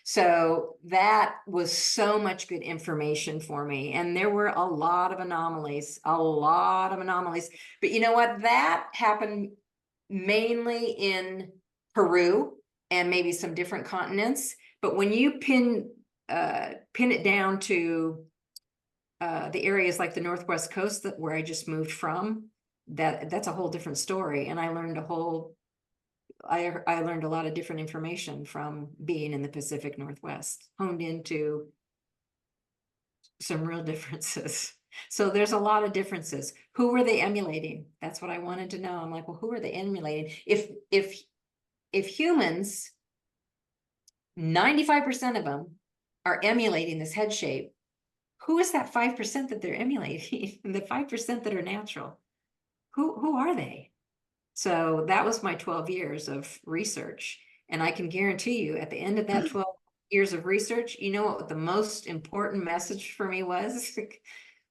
So that was so much good information for me. And there were a lot of anomalies. But you know what? That happened mainly in Peru and maybe some different continents. But when you pin it down to the areas like the Northwest coast where I just moved from, that's a whole different story. And I learned I learned a lot of different information from being in the Pacific Northwest, honed into some real differences. So there's a lot of differences. Who were they emulating? That's what I wanted to know. I'm like, well, who are they emulating? If humans, 95% of them are emulating this head shape, who is that 5% that they're emulating? The 5% that are natural? Who are they? So that was my 12 years of research. And I can guarantee you at the end of that 12 years of research, you know what the most important message for me was?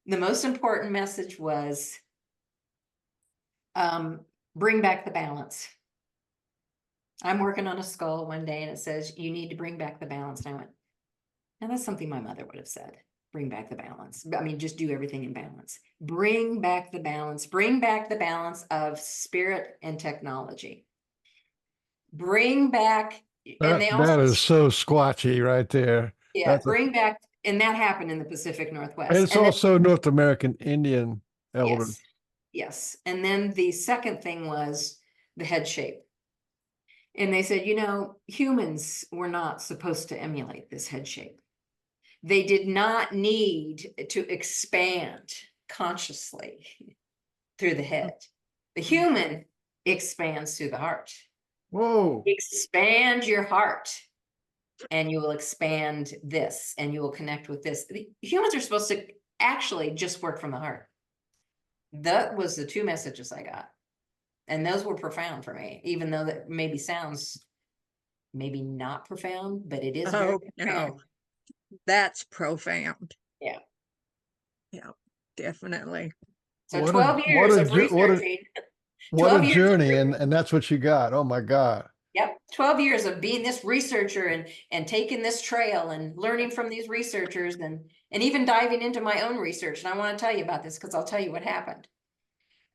The most important message was bring back the balance. I'm working on a skull one day and it says, you need to bring back the balance. And I went, now that's something my mother would have said. Bring back the balance. I mean, just do everything in balance. Bring back the balance. Bring back the balance of spirit and technology. Bring back, and they also That is so squatchy right there. Yeah, That's a, bring back, and that happened in the Pacific and Northwest. it's And then, also North American Indian elders. yes, yes. And then the second thing was the head shape. And they said, humans were not supposed to emulate this head shape. They did not need to expand consciously through the head. The human expands through the heart. Whoa. Expand your heart, and you will expand this, and you will connect with this. The humans are supposed to actually just work from the heart. That was the two messages I got. And those were profound for me, even though that maybe sounds maybe not profound, but it is very Oh, profound. no, that's profound. Yeah. Yeah, definitely. So What a 12 what years a of jo- what a researching, what a 12 years of journey, and that's what you got. Oh my God. Yep, 12 years of being this researcher and taking this trail and learning from these researchers and even diving into my own research. And I want to tell you about this because I'll tell you what happened.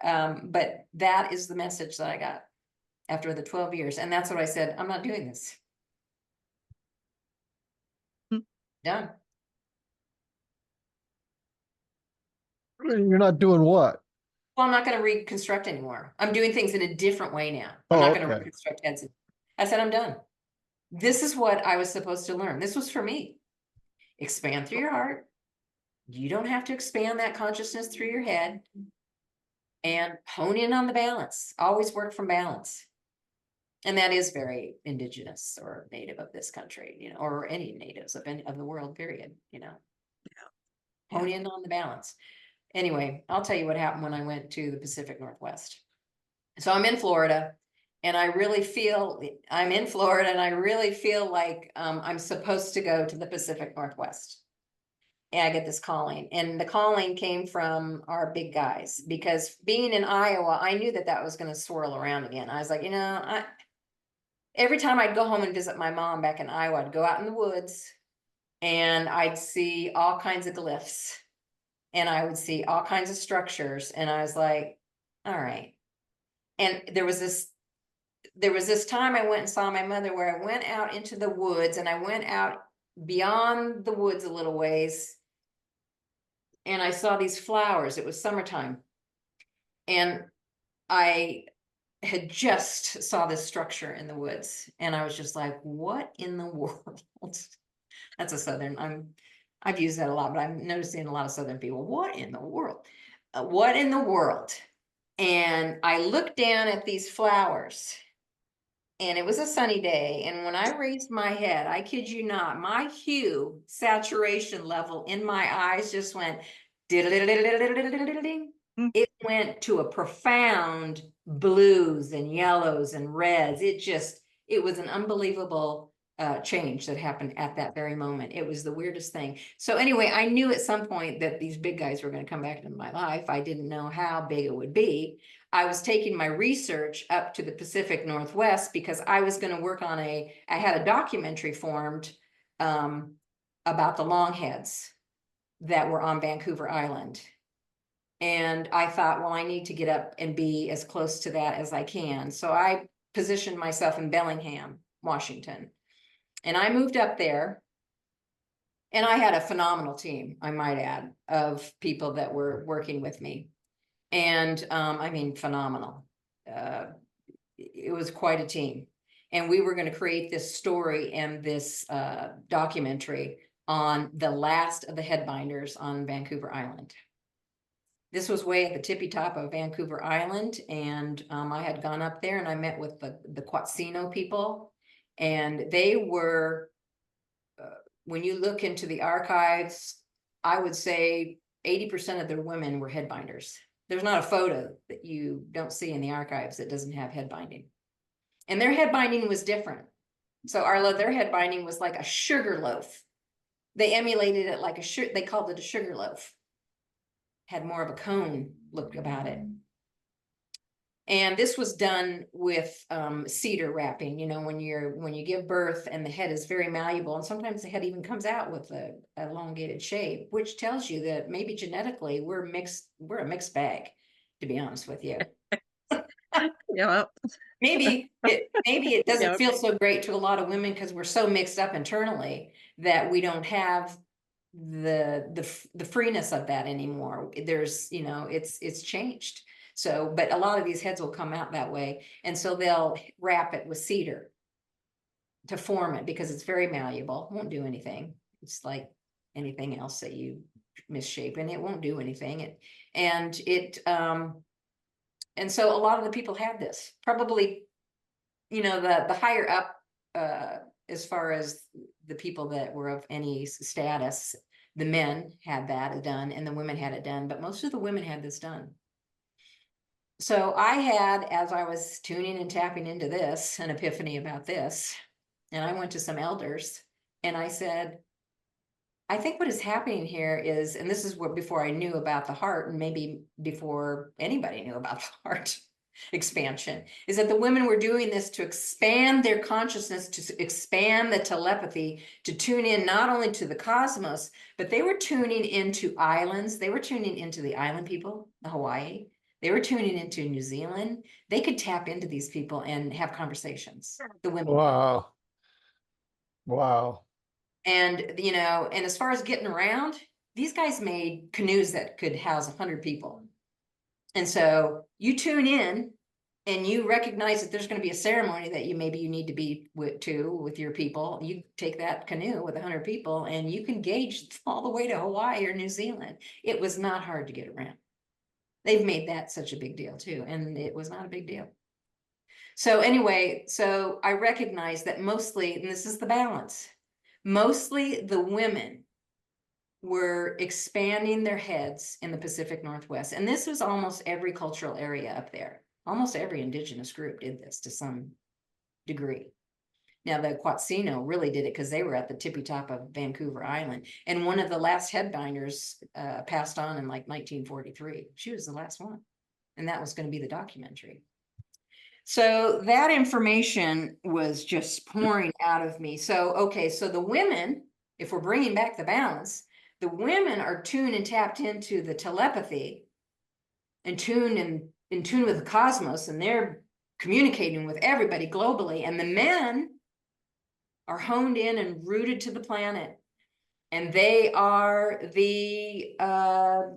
But that is the message that I got after the 12 years. And that's what I said, I'm not doing this. Mm. Done. You're not doing what? Well, I'm not going to reconstruct anymore. I'm doing things in a different way now. I'm Oh, not going to okay. reconstruct heads. I said, I'm done. This is what I was supposed to learn. This was for me. Expand through your heart. You don't have to expand that consciousness through your head, and hone in on the balance. Always work from balance. And that is very indigenous or native of this country, or any natives of the world, period, hone in on the balance. Anyway, I'll tell you what happened when I went to the Pacific Northwest. So I'm in Florida, and I really feel I'm in Florida, and I really feel like I'm supposed to go to the Pacific Northwest. And I get this calling, and the calling came from our big guys, because being in Iowa, I knew that was going to swirl around again. I was like, every time I'd go home and visit my mom back in Iowa, I'd go out in the woods and I'd see all kinds of glyphs, and I would see all kinds of structures. And I was like, all right. And there was this time I went and saw my mother where I went out into the woods, and I went out beyond the woods a little ways, and I saw these flowers. It was summertime, and I had just saw this structure in the woods, and I was just like, what in the world? That's a Southern, I've used that a lot, but I'm noticing a lot of Southern people, what in the world? What in the world? And I looked down at these flowers, and it was a sunny day. And when I raised my head, I kid you not, my hue saturation level in my eyes just went, Mm. it went to a profound blues and yellows and reds. It was an unbelievable change that happened at that very moment. It was the weirdest thing. So anyway, I knew at some point that these big guys were going to come back into my life. I didn't know how big it would be. I was taking my research up to the Pacific Northwest because I was going to work on I had a documentary formed about the longheads that were on Vancouver Island. And I thought, well, I need to get up and be as close to that as I can. So I positioned myself in Bellingham, Washington. And I moved up there. And I had a phenomenal team, I might add, of people that were working with me. And I mean, phenomenal. It was quite a team. And we were going to create this story and this documentary on the last of the headbinders on Vancouver Island. This was way at the tippy top of Vancouver Island, and I had gone up there and I met with the Quatsino people, and they were, when you look into the archives, I would say 80% of their women were headbinders. There's not a photo that you don't see in the archives that doesn't have headbinding. And their headbinding was different. So Arla, their headbinding was like a sugar loaf. They emulated it like they called it a sugar loaf. Had more of a cone look about it. And this was done with cedar wrapping, when you give birth and the head is very malleable, and sometimes the head even comes out with a elongated shape, which tells you that maybe genetically we're a mixed bag, to be honest with you. Yeah. Maybe it doesn't Yep. feel so great to a lot of women because we're so mixed up internally that we don't have the freeness of that anymore. There's, you know, it's changed. So, but a lot of these heads will come out that way. And so they'll wrap it with cedar to form it because it's very malleable, won't do anything. It's like anything else that you misshape, and it won't do anything. And so a lot of the people had this, probably, you know, the higher up, as far as the people that were of any status, the men had that done and the women had it done, but most of the women had this done. So I had, as I was tuning and tapping into this, an epiphany about this, and I went to some elders and I said, I think what is happening here is, and this is what before I knew about the heart, and maybe before anybody knew about the heart expansion, is that the women were doing this to expand their consciousness, to expand the telepathy, to tune in not only to the cosmos, but they were tuning into islands. They were tuning into the island people, the Hawaii. They were tuning into New Zealand. They could tap into these people and have conversations. The women. Wow. Wow. And, you know, and as far as getting around, these guys made canoes that could house 100 people. And so you tune in and you recognize that there's going to be a ceremony that maybe you need to be with your people. You take that canoe with 100 people and you can gauge all the way to Hawaii or New Zealand. It was not hard to get around. They've made that such a big deal too. And it was not a big deal. So anyway, so I recognize that mostly, and this is the balance, mostly the women were expanding their heads in the Pacific Northwest. And this was almost every cultural area up there. Almost every indigenous group did this to some degree. Now, the Quatsino really did it because they were at the tippy top of Vancouver Island. And one of the last headbinders passed on in like 1943. She was the last one. And that was going to be the documentary. So that information was just pouring out of me. So, okay, so the women, if we're bringing back the balance, the women are tuned and tapped into the telepathy and in tune with the cosmos, and they're communicating with everybody globally. And the men are honed in and rooted to the planet. And they are they're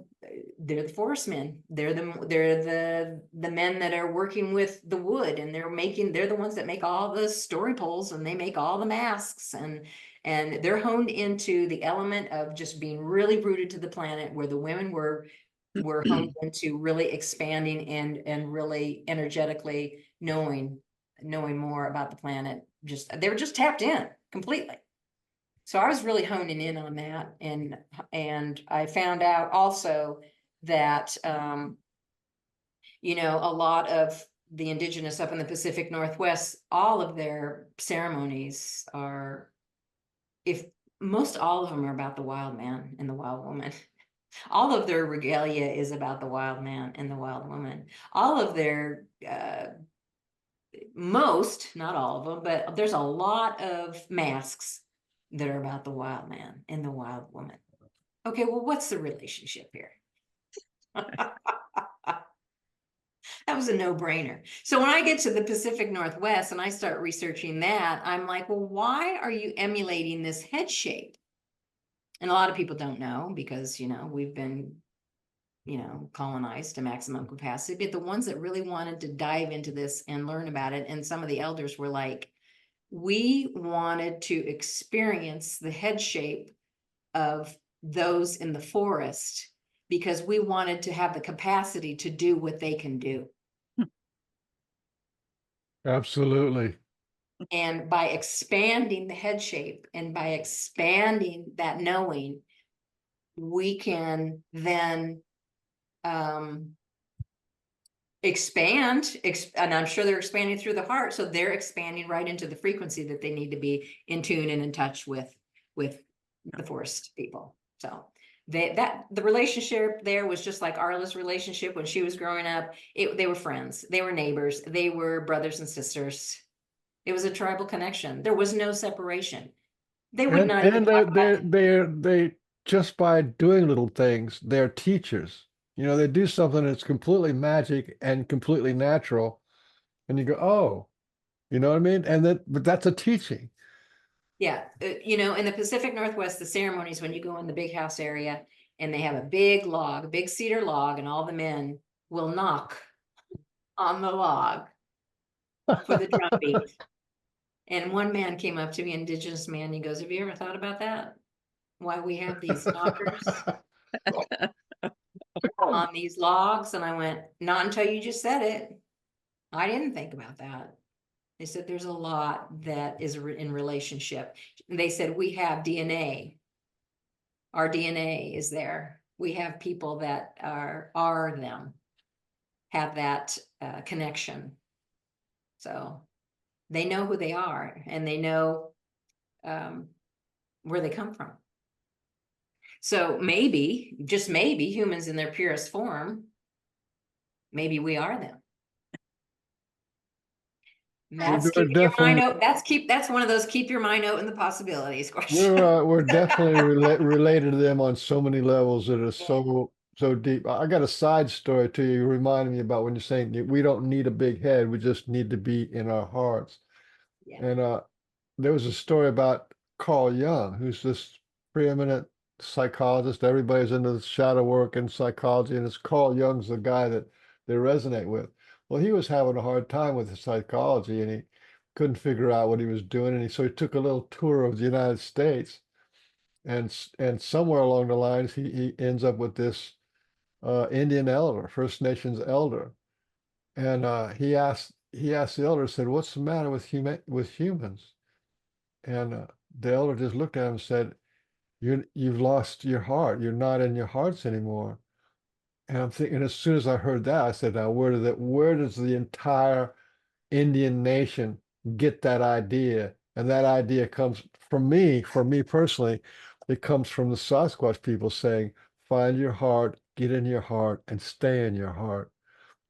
the forest men. They're the men that are working with the wood, and they're the ones that make all the story poles, and they make all the masks, and they're honed into the element of just being really rooted to the planet, where the women were honed into really expanding and really energetically knowing more about the planet. They were just tapped in completely. So I was really honing in on that, and I found out also that you know, a lot of the indigenous up in the Pacific Northwest, all of their ceremonies are, if most all of them are about the wild man and the wild woman. All of their regalia is about the wild man and the wild woman. All of their most, not all of them, but there's a lot of masks that are about the wild man and the wild woman. Okay, well, what's the relationship here? That was a no-brainer. So when I get to the Pacific Northwest and I start researching that, I'm like, well, why are you emulating this head shape? And a lot of people don't know because, you know, we've been, you know, colonized to maximum capacity. But the ones that really wanted to dive into this and learn about it, and some of the elders were like, we wanted to experience the head shape of those in the forest because we wanted to have the capacity to do what they can do. Absolutely. And by expanding the head shape and by expanding that knowing, we can then expand, and I'm sure they're expanding through the heart. So they're expanding right into the frequency that they need to be in tune and in touch with the forest people. So the relationship there was just like Arla's relationship when she was growing up. They were friends, they were neighbors, they were brothers and sisters. It was a tribal connection. There was no separation. They would not even talk about They just by doing little things, they're teachers. You know, they do something that's completely magic and completely natural, and you go, oh, you know what I mean? But that's a teaching. Yeah, you know, in the Pacific Northwest, the ceremonies when you go in the big house area and they have a big log, a big cedar log, and all the men will knock on the log for the drum beat. And one man came up to me, indigenous man, he goes, "Have you ever thought about that? Why we have these knockers on these logs?" And I went, "Not until you just said it. I didn't think about that." They said there's a lot that is in relationship. They said we have DNA. Our DNA is there. We have people that are them, have that connection. So they know who they are and they know where they come from. So maybe, just maybe, humans in their purest form, maybe we are them. That's We're keeping your mind definitely open. That's one of those keep your mind open the possibilities questions. we're definitely related to them on so many levels that are so deep. I got a side story to you. Reminding me about when you're saying that we don't need a big head, we just need to be in our hearts. Yeah. And there was a story about Carl Jung, who's this preeminent psychologist. Everybody's into the shadow work and psychology, and it's Carl Jung's the guy that they resonate with. Well, he was having a hard time with his psychology, and he couldn't figure out what he was doing, and so he took a little tour of the United States, and somewhere along the lines, he ends up with this Indian elder, First Nations elder, and he asked the elder, said, "What's the matter with humans?" And the elder just looked at him and said, you've lost your heart. You're not in your hearts anymore." And I'm thinking, as soon as I heard that, I said, now where does the entire Indian nation get that idea? And that idea comes from me, for me personally, it comes from the Sasquatch people saying, find your heart, get in your heart, and stay in your heart.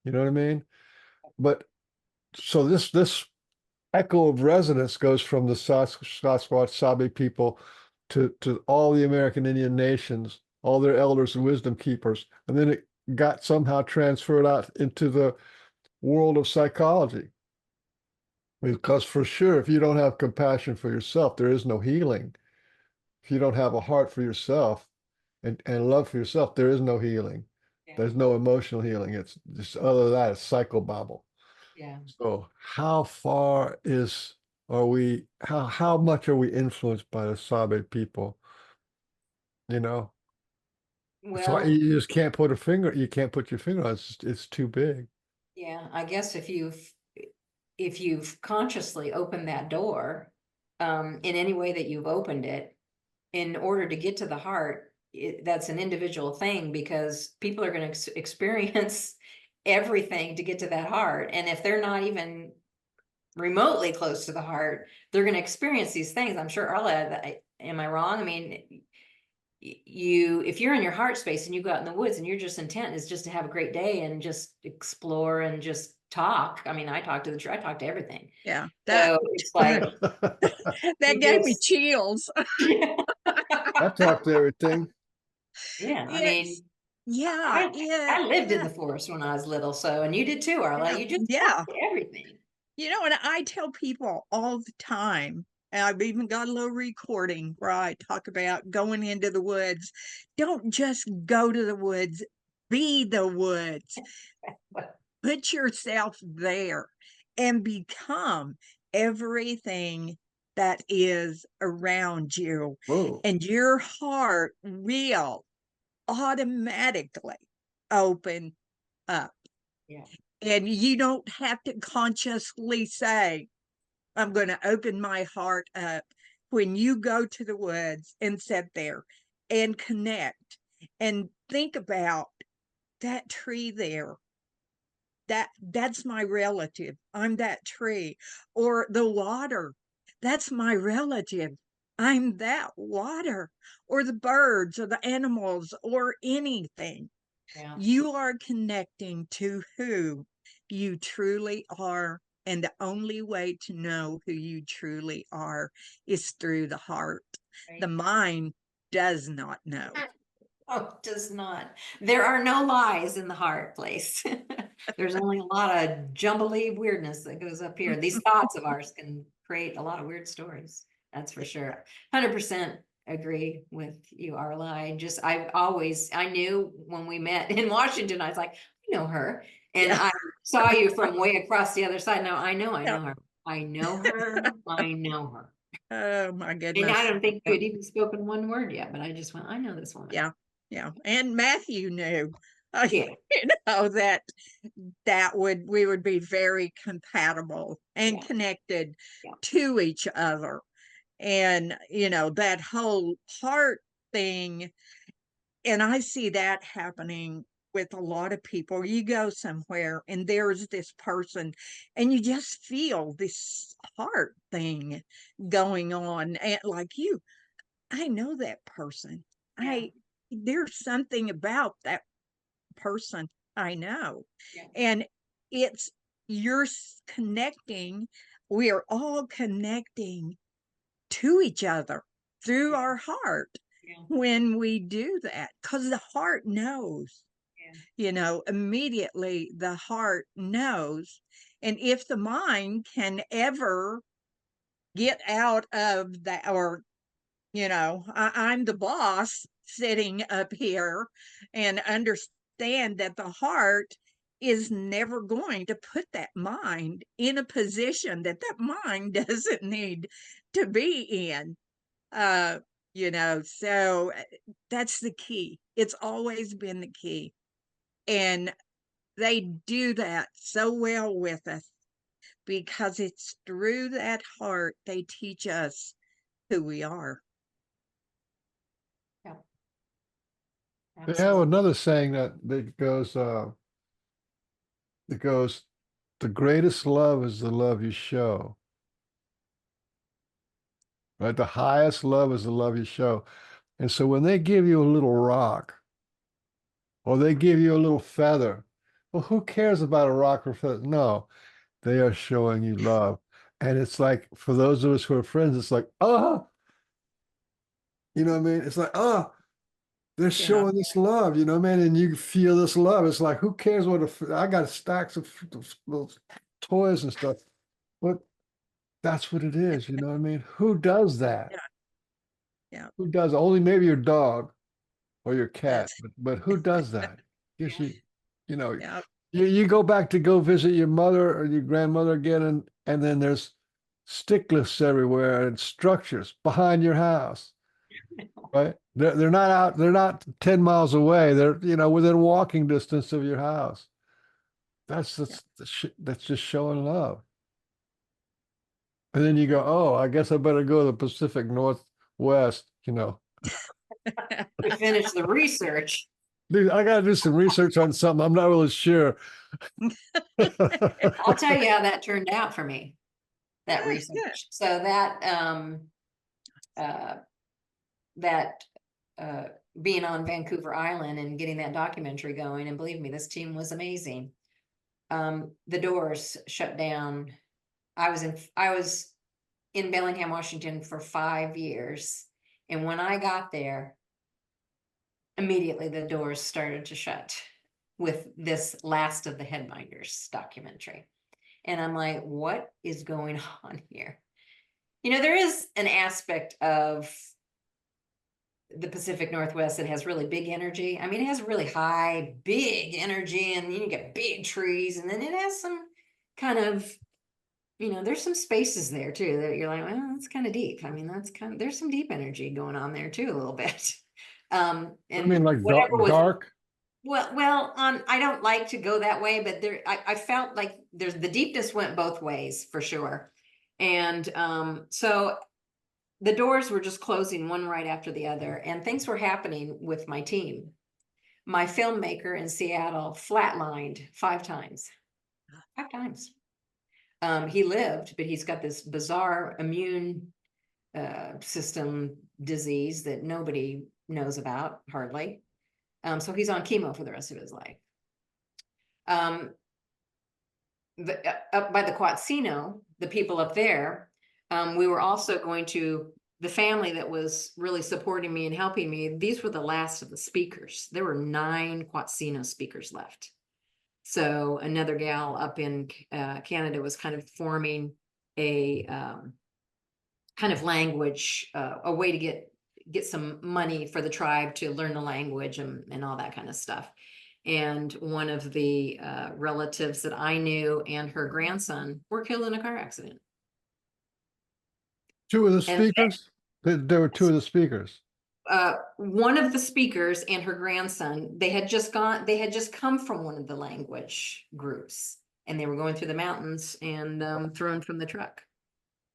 You know what I mean? But so this echo of resonance goes from the Sasquatch Sabi people to all the American Indian nations, all their elders and wisdom keepers, and then it got somehow transferred out into the world of psychology. Because for sure, if you don't have compassion for yourself, there is no healing. If you don't have a heart for yourself and love for yourself, there is no healing. Yeah. There's no emotional healing. It's just other than that, it's psychobabble. Yeah. So how far are we how much are we influenced by the Sabe people? You know? So Well, you just can't put you can't put your finger on it. It's too big. yeah, I guess if you've consciously opened that door, in any way that you've opened it, in order to get to the heart, that's an individual thing because people are going to experience everything to get to that heart. And if they're not even remotely close to the heart, they're going to experience these things. I'm sure, Arla, am I wrong? I mean, if you're in your heart space and you go out in the woods and you're just intent is just to have a great day and just explore and just talk. I mean, I talk to everything. Yeah, So it's like that you gave me just chills. I talk to everything. yeah, I It's mean, yeah, I lived in the forest when I was little, so and you did too, Arla. yeah, You just talk yeah. to everything. And I tell people all the time, and I've even got a little recording where I talk about going into the woods. Don't just go to the woods, be the woods. Put yourself there and become everything that is around you. Whoa. And your heart will automatically open up. Yeah, And you don't have to consciously say, I'm going to open my heart up. When you go to the woods and sit there and connect and think about that tree there, that's my relative. I'm that tree. Or the water, that's my relative. I'm that water. Or the birds or the animals or anything. yeah. You are connecting to who you truly are. And the only way to know who you truly are is through the heart. The Right. mind does not know. Oh, it does not. There are no lies in the heart place. There's only a lot of jumbly weirdness that goes up here. These thoughts of ours can create a lot of weird stories. That's for sure. 100% agree with you, Arla. I knew when we met in Washington, I was like, I know her. And Yeah. I saw you from way across the other side. No, I know Yeah. her. I know her. I know her. Oh my And I goodness. don't think you Yeah. had even spoken one word yet, but I just went, I know this woman. Yeah. Yeah. And Matthew knew, Yeah. that we would be very compatible and Yeah. connected Yeah. to each other. And, that whole heart thing, and I see that happening with a lot of people. You go somewhere and there's this person, and you just feel this heart thing going on. And like I know that person. Yeah. There's something about that person I know. Yeah. And it's you're connecting, we are all connecting to each other through Yeah. our heart Yeah. when we do that, because the heart knows, immediately the heart knows. And if the mind can ever get out of that, or I'm the boss sitting up here, and understand that the heart is never going to put that mind in a position that mind doesn't need to be in. Uh, so that's the key. It's always been the key. And they do that so well with us, because it's through that heart they teach us who we are. Yeah. They have Absolutely. another saying that goes, the greatest love is the love you show, right? The highest love is the love you show. And so when they give you a little rock or they give you a little feather, well, who cares about a rock or feather? No, they are showing you love. And it's like, for those of us who are friends, it's like, oh, you know what I mean? It's like, oh, they're Yeah. showing this love, you know what I mean? And you feel this love. It's like, who cares I got stacks of little toys and stuff. But that's what it is, you know what I mean? Who does that? Yeah. Yeah. Who does? Only maybe your dog or your cat, That's but who does that? Gives Yeah. you know, yeah. you go back to go visit your mother or your grandmother again, and then there's stick lifts everywhere and structures behind your house, right? They're not out, they're not 10 miles away. They're, within walking distance of your house. That's Yeah. that's just showing love. And then you go, oh, I guess I better go to the Pacific Northwest, To finish the research. Dude, I got to do some research on something. I'm not really sure. I'll tell you how that turned out for me, that Yeah. research. So uh, that uh, being on Vancouver Island and getting that documentary going, and believe me, this team was amazing. The doors shut down. I was in Bellingham, Washington for 5 years. And when I got there, immediately the doors started to shut with this Last of the Headbinders documentary. And I'm like, what is going on here? There is an aspect of the Pacific Northwest that has really big energy. I mean, it has really high, big energy, and you get big trees, and then it has some kind of, there's some spaces there too that you're like, well, that's kind of deep. I mean, there's some deep energy going on there too, a little bit. I And mean, like whatever was dark. I don't like to go that way, but I felt like the deepness went both ways for sure. And so the doors were just closing one right after the other, and things were happening with my team. My filmmaker in Seattle flatlined 5 times. 5 times. He lived, but he's got this bizarre immune system disease that nobody knows about hardly. So he's on chemo for the rest of his life. Up by the Quatsino, the people up there, we were also going to, the family that was really supporting me and helping me, these were the last of the speakers. There were 9 Quatsino speakers left. So another gal up in Canada was kind of forming a kind of language, a way to get some money for the tribe to learn the language and all that kind of stuff. And one of the relatives that I knew and her grandson were killed in a car accident. Two of the And speakers? There were two of the speakers. one of the speakers and her grandson, they had just come from one of the language groups, and they were going through the mountains and thrown from the truck.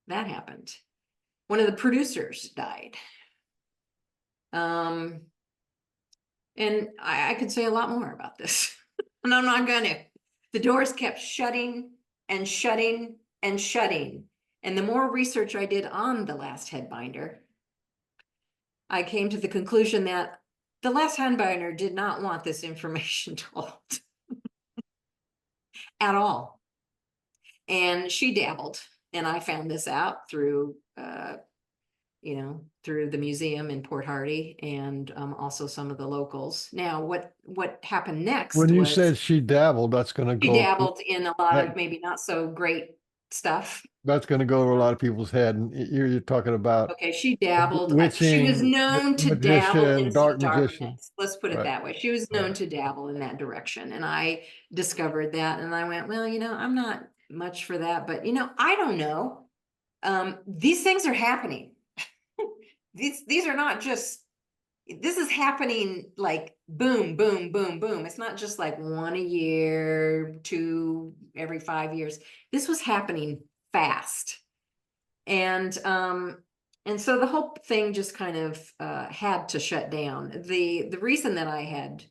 That happened. One of the producers died. And I could say a lot more about this, and I'm not gonna. The doors kept shutting and shutting and shutting. And the more research I did on the last headbinder, I came to the conclusion that the last headbinder did not want this information told at all. And she dabbled, and I found this out through through the museum in Port Hardy, and also some of the locals. Now, what happened next When you was said she dabbled, that's going to she go, dabbled in a lot that, of maybe not so great stuff. that's going to go over a lot of people's head. And you're talking about Okay, she dabbled. She was witching, known to dabble magician, in some dark magician. darkness. Let's put it Right. that way. She was known Right. to dabble in that direction. And I discovered that, and I went, well, I'm not much for that, but I don't know. These things are happening. These are not just, this is happening like boom, boom, boom, boom. It's not just like one a year, two every 5 years. This was happening fast. And so the whole thing just kind of had to shut down. The reason that I had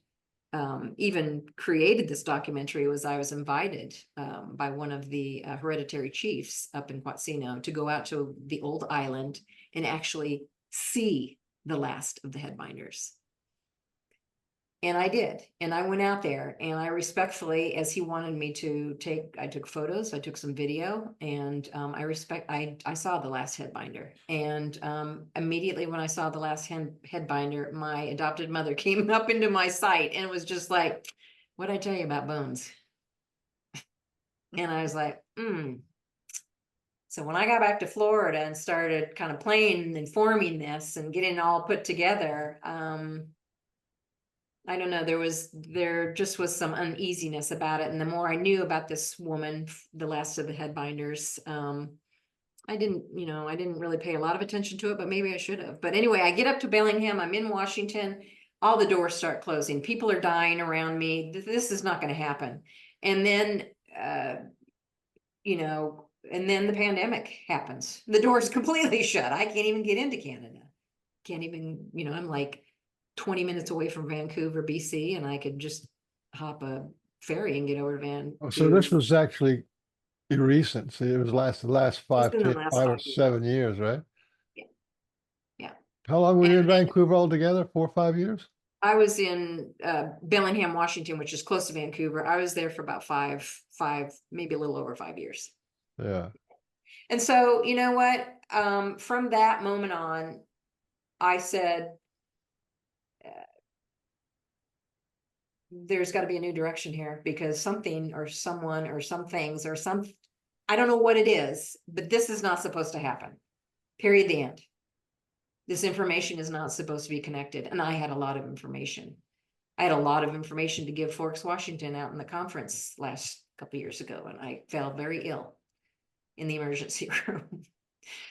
even created this documentary was I was invited by one of the hereditary chiefs up in Quatsino to go out to the old island and actually see the last of the headbinders. And I did. And I went out there, and I respectfully, as he wanted me to I took photos, I took some video, and I saw the last headbinder. And immediately when I saw the last headbinder, my adopted mother came up into my sight and was just like, what'd I tell you about bones? And I was like, So when I got back to Florida and started kind of playing and forming this and getting it all put together, I don't know, there just was some uneasiness about it. And the more I knew about this woman, the last of the headbinders, I didn't really pay a lot of attention to it, but maybe I should have. But anyway, I get up to Bellingham, I'm in Washington, all the doors start closing. People are dying around me. This is not going to happen. And then, and then the pandemic happens. The door's completely shut. I can't even get into Canada. Can't even, I'm like 20 minutes away from Vancouver, BC, and I could just hop a ferry and get over to Vancouver. So this was actually recent. See, it was the last It's 5, been the last 5 or 5 years. 7 years, right? Yeah. Yeah. How long were you in And Vancouver altogether? 4 or 5 years? I was in Bellingham, Washington, which is close to Vancouver. I was there for about five, maybe a little over 5 years. Yeah. And so, you know what? From that moment on, I said, there's got to be a new direction here, because something or someone or some things or I don't know what it is, but this is not supposed to happen. Period. The end. This information is not supposed to be connected. And I had a lot of information. I had a lot of information to give Forks, Washington out in the conference last couple of years ago, and I fell very ill in the emergency room.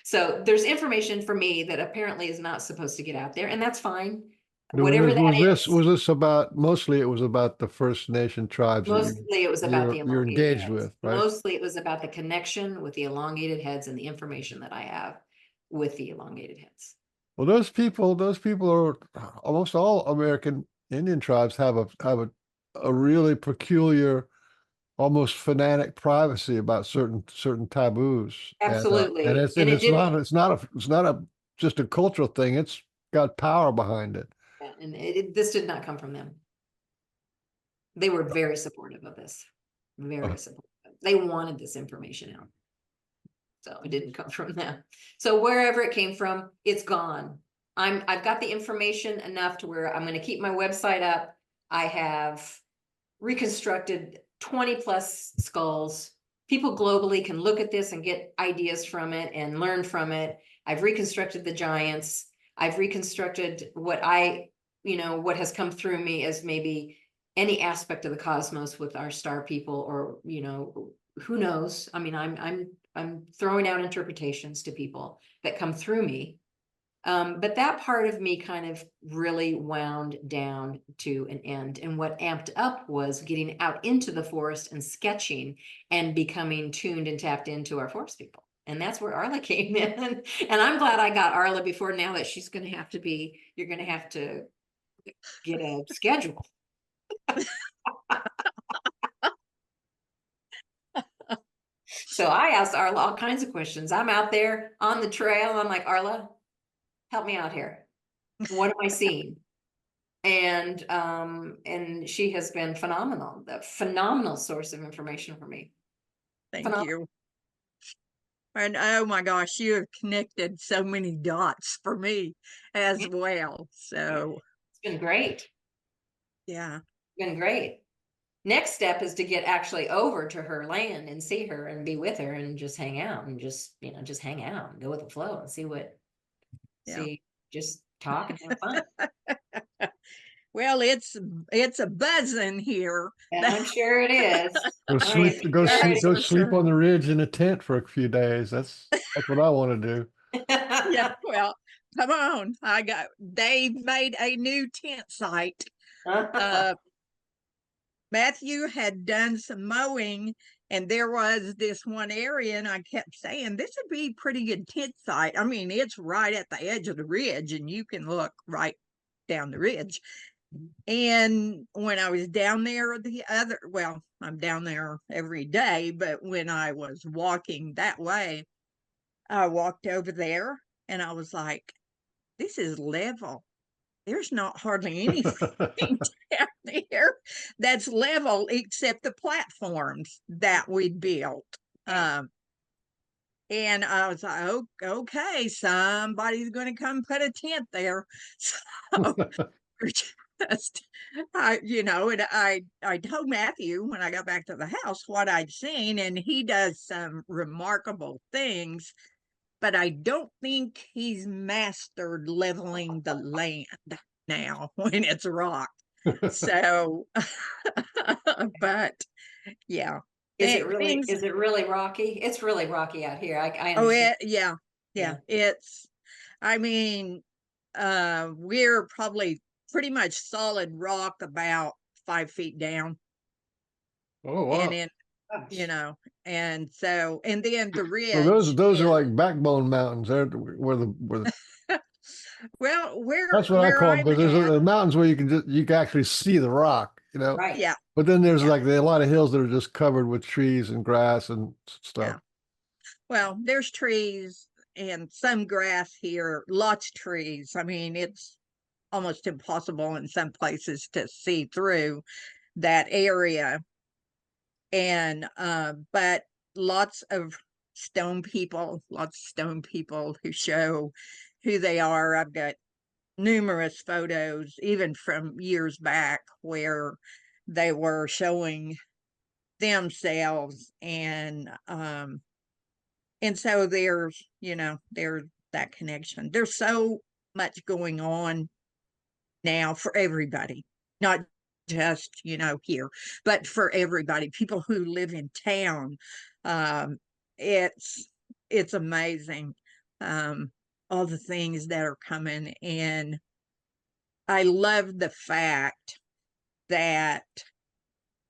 So there's information for me that apparently is not supposed to get out there, and that's fine. Whatever that is. Was this about, mostly it was about the First Nation tribes that Mostly it was about the you're elongated engaged heads. with, right? Mostly it was about the connection with the elongated heads and the information that I have with the elongated heads. Well, those people are almost all American Indian tribes have a really peculiar, almost fanatic privacy about certain taboos. Absolutely. And it's And it didn't, it's not a just a cultural thing. It's got power behind it. and this did not come from them. They were very supportive of this. Very supportive. They wanted this information out. So it didn't come from them. So wherever it came from, it's gone. I've got the information enough to where I'm going to keep my website up. I have reconstructed 20 plus skulls. People globally can look at this and get ideas from it and learn from it. I've reconstructed the giants. I've reconstructed what what has come through me as maybe any aspect of the cosmos with our star people, or, who knows? I mean, I'm throwing out interpretations to people that come through me. But that part of me kind of really wound down to an end. And what amped up was getting out into the forest and sketching and becoming tuned and tapped into our forest people. And that's where Arla came in. And I'm glad I got Arla before now, that you're going to have to get a schedule. So I asked Arla all kinds of questions. I'm out there on the trail. I'm like, Arla, help me out here. What am I seeing? And she has been phenomenal, a phenomenal source of information for me. Thank you. And oh my gosh, you have connected so many dots for me as well. So it's been great. Yeah. It's been great. Next step is to get actually over to her land and see her and be with her and just hang out and just hang out and go with the flow and just talk and have fun. Well, it's a buzzing here. And I'm sure it is. Go sleep on the ridge in a tent for a few days. That's what I want to do. Yeah, well, come on. They've made a new tent site. Matthew had done some mowing, and there was this one area, and I kept saying, this would be a pretty good tent site. I mean, it's right at the edge of the ridge, and you can look right down the ridge. And when I was down there, I'm down there every day, but when I was walking that way, I walked over there and I was like, this is level. There's not hardly anything down there that's level except the platforms that we built. And I was like, oh, okay, somebody's going to come put a tent there. So I told Matthew when I got back to the house what I'd seen, and he does some remarkable things, but I don't think he's mastered leveling the land now when it's rock. So, but yeah. Is it really rocky? It's really rocky out here. I understand. Yeah. I mean, we're probably pretty much solid rock about 5 feet down. Oh, wow. And then, and then the ridge. So those are like backbone mountains. They're where the well, that's what I call them, because there's mountains where you can actually see the rock, Right. Yeah. But then there's like a lot of hills that are just covered with trees and grass and stuff. Yeah. Well, there's trees and some grass here, lots of trees. I mean, it's almost impossible in some places to see through that area. And but lots of stone people who show who they are. I've got numerous photos, even from years back, where they were showing themselves, and so there's that connection. There's so much going on now for everybody, not just here, but for everybody, people who live in town. It's amazing, all the things that are coming. And I love the fact that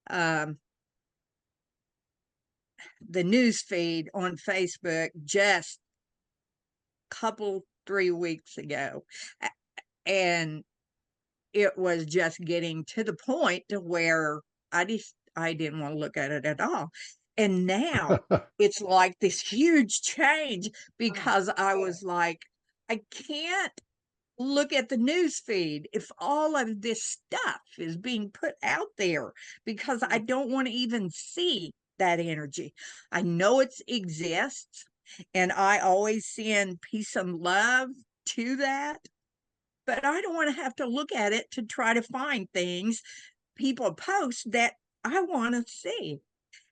the news feed on Facebook just couple 3 weeks ago, and it was just getting to the point to where I didn't want to look at it at all. And now it's like this huge change, because I was like, I can't look at the news feed if all of this stuff is being put out there, because I don't want to even see that energy. I know it exists, and I always send peace and love to that, but I don't want to have to look at it to try to find things people post that I want to see.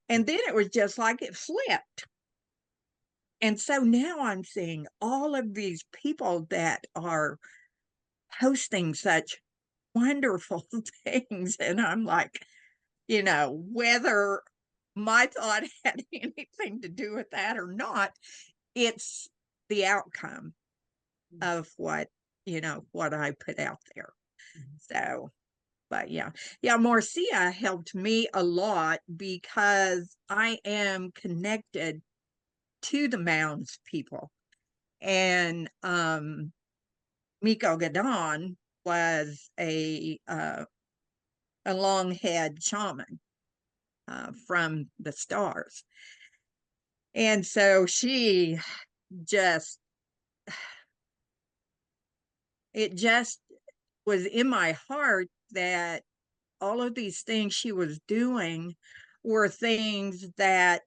And then it was just like it flipped. And so now I'm seeing all of these people that are posting such wonderful things. And I'm like, whether my thought had anything to do with that or not, it's the outcome of what I put out there. So, but yeah, Marcia helped me a lot because I am connected to the Mounds people. And Miko Gadon was a long-head shaman from the stars. And so just, it just was in my heart that all of these things she was doing were things that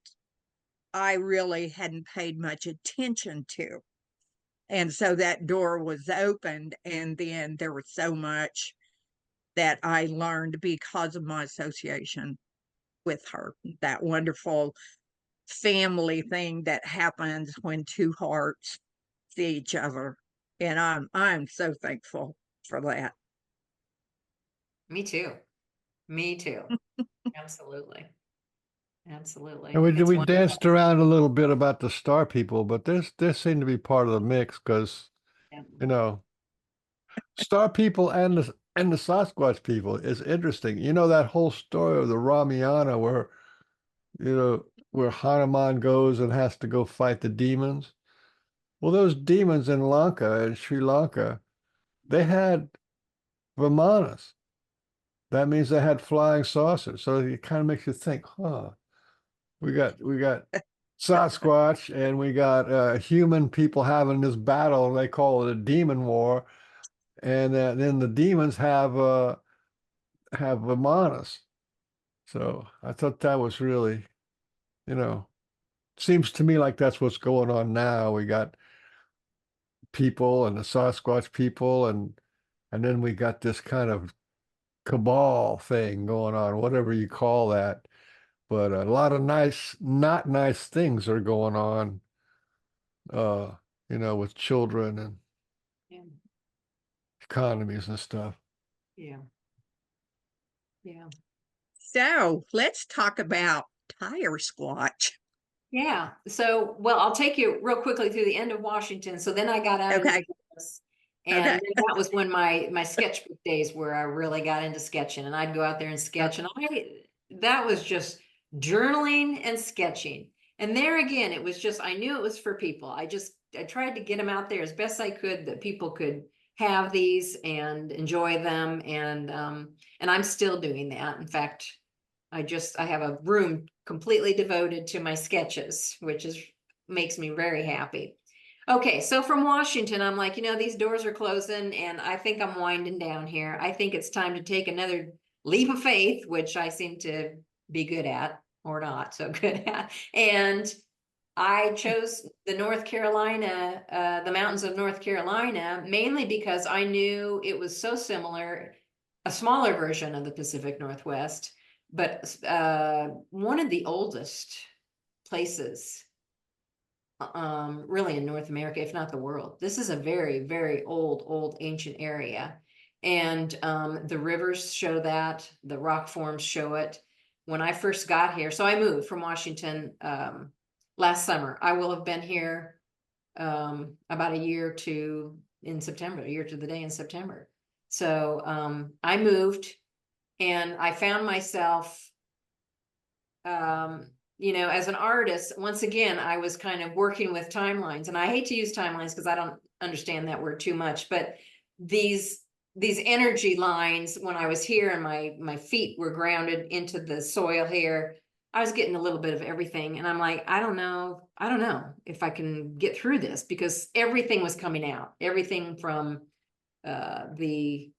I really hadn't paid much attention to. And so that door was opened, and then there was so much that I learned because of my association with her, that wonderful family thing that happens when two hearts see each other. And I'm so thankful for that. Me too. Me too. Absolutely. Absolutely. And It's we wonderful. danced around a little bit about the star people, but they seem to be part of the mix because, Yeah. you know, star people and the Sasquatch people is interesting. You know that whole story of the Ramayana where, where Hanuman goes and has to go fight the demons. Well, those demons in Lanka and Sri Lanka, they had Vimanas. That means they had flying saucers. So it kind of makes you think, huh? We got Sasquatch and we got human people having this battle. They call it a demon war, and then the demons have Vimanas. So I thought that was really, you know, seems to me like that's what's going on now. We got people and the Sasquatch people, and then we got this kind of cabal thing going on, whatever you call that. But a lot of not nice things are going on, uh, with children and Yeah. economies and stuff. Yeah. Yeah. So let's talk about TireSquatch. Yeah. So, well, I'll take you real quickly through the end of Washington. So then I got out into Okay. Dallas, and Okay. then that was when my sketchbook days where I really got into sketching, and I'd go out there and sketch, and that was just journaling and sketching. And there again, it was just I knew it was for people. I tried to get them out there as best I could that people could have these and enjoy them, and I'm still doing that. In fact, I have a room completely devoted to my sketches, which makes me very happy. Okay, so from Washington, I'm like, these doors are closing and I think I'm winding down here. I think it's time to take another leap of faith, which I seem to be good at or not so good at. And I chose the the mountains of North Carolina, mainly because I knew it was so similar, a smaller version of the Pacific Northwest, but one of the oldest places really in North America, if not the world. This is a very, very old ancient area. And the rivers show that, the rock forms show it. When I first got here, so I moved from Washington last summer. I will have been here about a year to a year to the day in September. So I moved and I found myself as an artist, once again, I was kind of working with timelines, and I hate to use timelines because I don't understand that word too much, but these energy lines, when I was here and my feet were grounded into the soil here, I was getting a little bit of everything. And I'm like, I don't know if I can get through this, because everything was coming out, everything from all the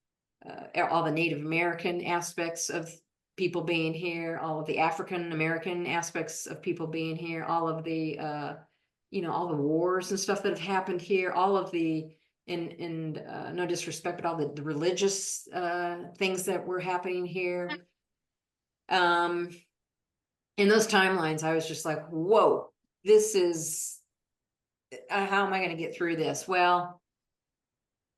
Native American aspects of people being here, all of the African American aspects of people being here, all of the all the wars and stuff that have happened here, all of the no disrespect, but all the religious things that were happening here. In those timelines, I was just like, whoa, this is how am I going to get through this? Well,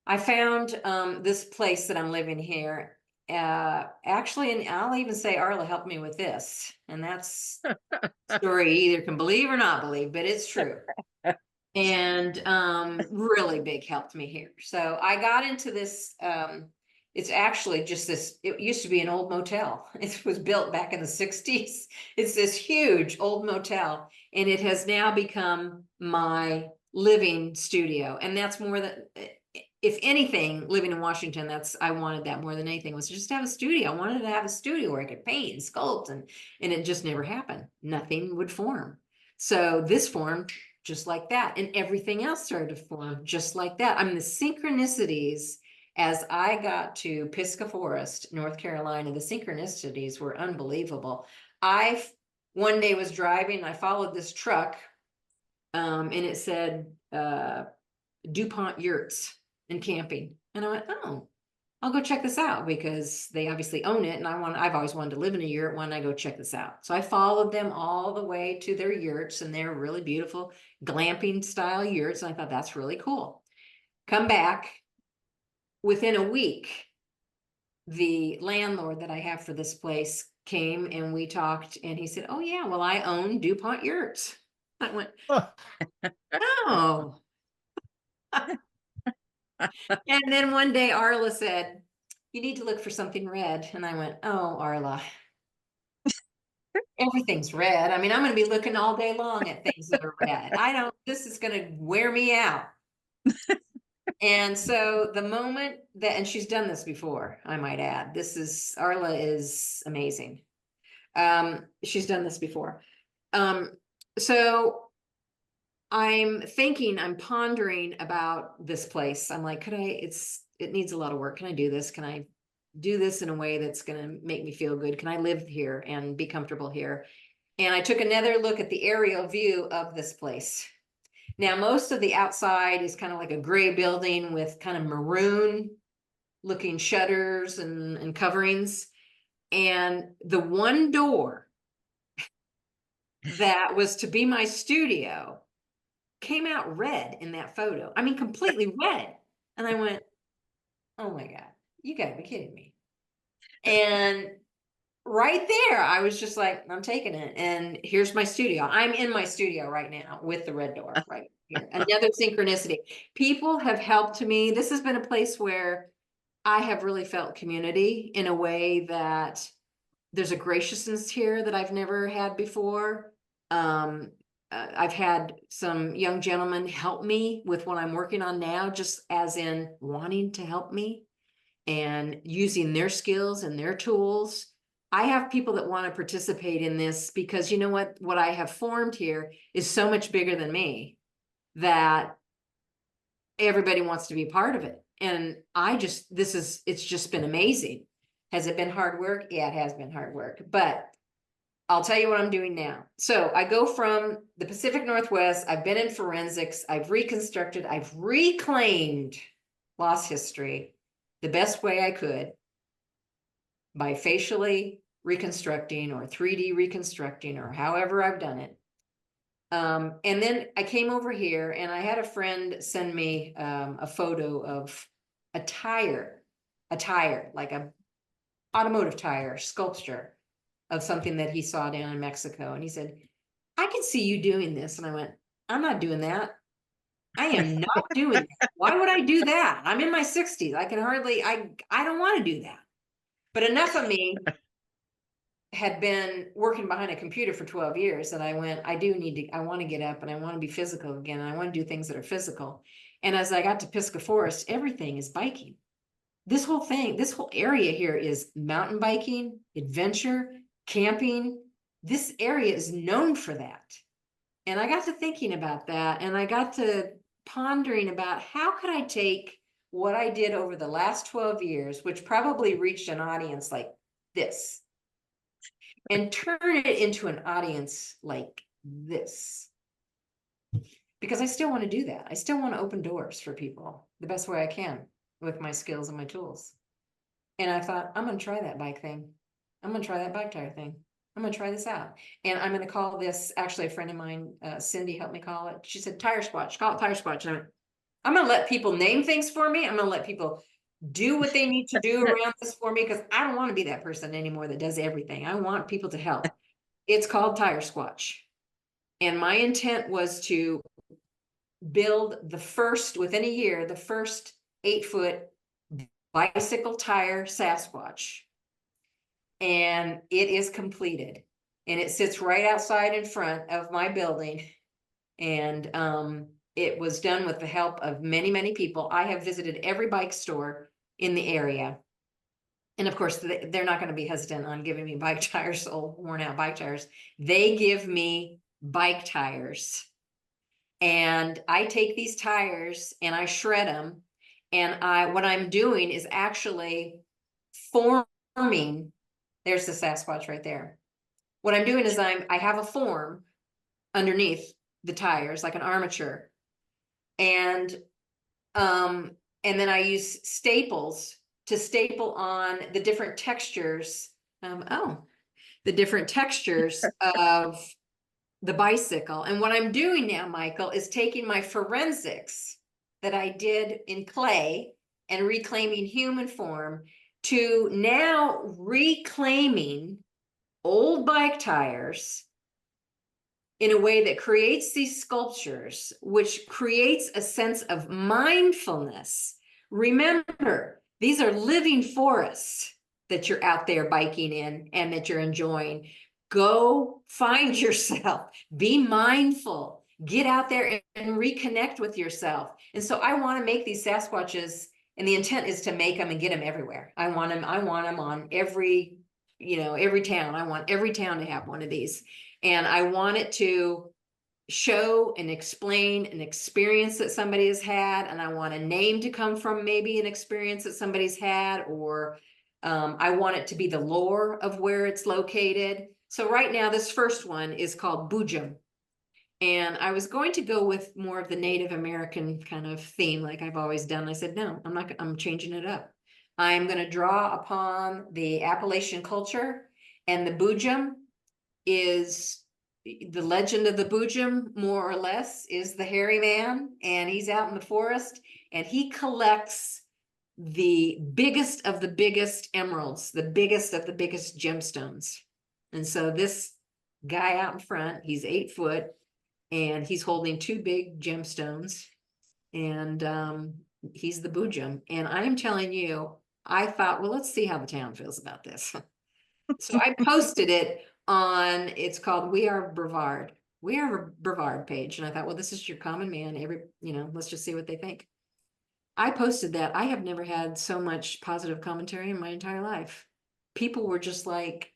I found this place that I'm living here. Actually, and I'll even say Arla helped me with this, and that's story you either can believe or not believe, but it's true. And really big helped me here. So I got into this. It's actually just this. It used to be an old motel. It was built back in the 60s. It's this huge old motel, and it has now become my living studio. And that's more than, if anything, living in Washington, that's, I wanted that more than anything, was just to have a studio. I wanted to have a studio where I could paint and sculpt, and it just never happened. Nothing would form. So this formed just like that, and everything else started to form just like that. I mean, the synchronicities, as I got to Pisgah Forest, North Carolina, the synchronicities were unbelievable. I one day was driving, I followed this truck, and it said DuPont Yurts and Camping. And I went, oh, I'll go check this out, because they obviously own it. And I've always wanted to live in a yurt. Why don't I go check this out? So I followed them all the way to their yurts, and they're really beautiful glamping style yurts. And I thought, that's really cool. Come back within a week, the landlord that I have for this place came and we talked, and he said, oh yeah, well, I own DuPont Yurts. I went, oh. And then one day Arla said, you need to look for something red. And I went, oh, Arla, everything's red. I mean, I'm going to be looking all day long at things that are red. This is going to wear me out. And so the moment that, and she's done this before, I might add, Arla is amazing. She's done this before. So I'm pondering about this place. I'm like, it needs a lot of work. Can I do this? Can I do this in a way that's going to make me feel good? Can I live here and be comfortable here? And I took another look at the aerial view of this place. Now, most of the outside is kind of like a gray building with kind of maroon looking shutters and coverings. And the one door that was to be my studio came out red in that photo. I mean, completely red. And I went, oh my God, you gotta be kidding me. And right there, I was just like, I'm taking it. And here's my studio. I'm in my studio right now with the red door right here. Another synchronicity. People have helped me. This has been a place where I have really felt community in a way that there's a graciousness here that I've never had before. I've had some young gentlemen help me with what I'm working on now, just as in wanting to help me and using their skills and their tools. I have people that want to participate in this, because you know what I have formed here is so much bigger than me that everybody wants to be part of it. And it's just been amazing. Has it been hard work? Yeah, it has been hard work, but I'll tell you what I'm doing now. So I go from the Pacific Northwest. I've been in forensics. I've reconstructed. I've reclaimed lost history the best way I could by facially reconstructing or 3D reconstructing or however I've done it. And then I came over here and I had a friend send me a photo of a tire, like a automotive tire sculpture of something that he saw down in Mexico. And he said, I can see you doing this. And I went, I'm not doing that. I am not doing that. Why would I do that? I'm in my 60s. I don't want to do that. But enough of me had been working behind a computer for 12 years that I went, I want to get up and I want to be physical again. And I want to do things that are physical. And as I got to Pisgah Forest, everything is biking. This whole area here is mountain biking, adventure, camping. This area is known for that. And I got to thinking about that, and I got to pondering about how could I take what I did over the last 12 years, which probably reached an audience like this, and turn it into an audience like this. Because I still want to do that. I still want to open doors for people the best way I can with my skills and my tools. And I thought, I'm going to try that bike thing. I'm going to try that bike tire thing. I'm gonna try this out. And I'm gonna call this, actually a friend of mine, Cindy helped me call it. She said, TireSquatch, call it TireSquatch. And I'm gonna let people name things for me. I'm gonna let people do what they need to do around this for me, because I don't want to be that person anymore that does everything. I want people to help. It's called TireSquatch. And my intent was to build the first, within a year, the first 8-foot bicycle tire Sasquatch. And it is completed. And it sits right outside in front of my building. And it was done with the help of many, many people. I have visited every bike store in the area. And of course, they're not going to be hesitant on giving me bike tires, old worn out bike tires. They give me bike tires. And I take these tires and I shred them. And what I'm doing is actually forming, there's the Sasquatch right there. What I'm doing is I have a form underneath the tires, like an armature. And then I use staples to staple on the different textures. The different textures of the bicycle. And what I'm doing now, Michael, is taking my forensics that I did in clay and reclaiming human form to now reclaiming old bike tires in a way that creates these sculptures, which creates a sense of mindfulness. Remember, these are living forests that you're out there biking in and that you're enjoying. Go find yourself, be mindful, get out there and reconnect with yourself. And so I want to make these Sasquatches, and the intent is to make them and get them everywhere. I want them on every town. I want every town to have one of these. And I want it to show and explain an experience that somebody has had. And I want a name to come from maybe an experience that somebody's had, or I want it to be the lore of where it's located. So right now, this first one is called Boojum. And I was going to go with more of the Native American kind of theme, like I've always done. I said, no, I'm changing it up. I'm going to draw upon the Appalachian culture, and the Boojum is the legend of the Boojum, more or less, is the hairy man, and he's out in the forest and he collects the biggest of the biggest emeralds, the biggest of the biggest gemstones. And so this guy out in front, he's 8 foot and he's holding 2 big gemstones, and he's the Boojum. And I am telling you, I thought, well, let's see how the town feels about this. So I posted it on, it's called We Are Brevard. We Are Brevard page. And I thought, well, this is your common man. Let's just see what they think. I posted that. I have never had so much positive commentary in my entire life. People were just like,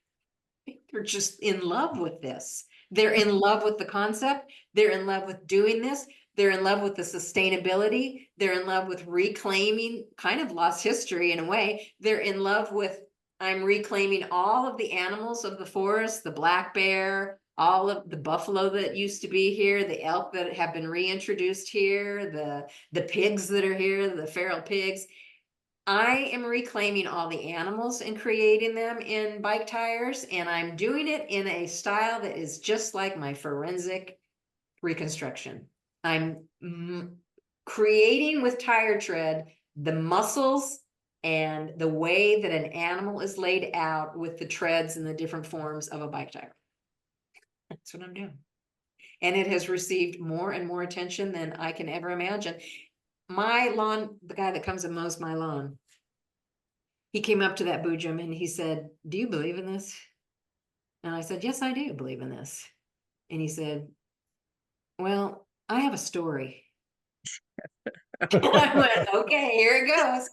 they're just in love with this. They're in love with the concept. They're in love with doing this. They're in love with the sustainability. They're in love with reclaiming kind of lost history in a way. They're in love with, I'm reclaiming all of the animals of the forest, the black bear, all of the buffalo that used to be here, the elk that have been reintroduced here, the pigs that are here, the feral pigs. I am reclaiming all the animals and creating them in bike tires, and I'm doing it in a style that is just like my forensic reconstruction. I'm creating with tire tread the muscles and the way that an animal is laid out with the treads and the different forms of a bike tire. That's what I'm doing. And it has received more and more attention than I can ever imagine. My lawn, the guy that comes and mows my lawn, he came up to that Boojum and he said, do you believe in this? And I said, yes, I do believe in this. And he said, well, I have a story. I went, okay, here it goes.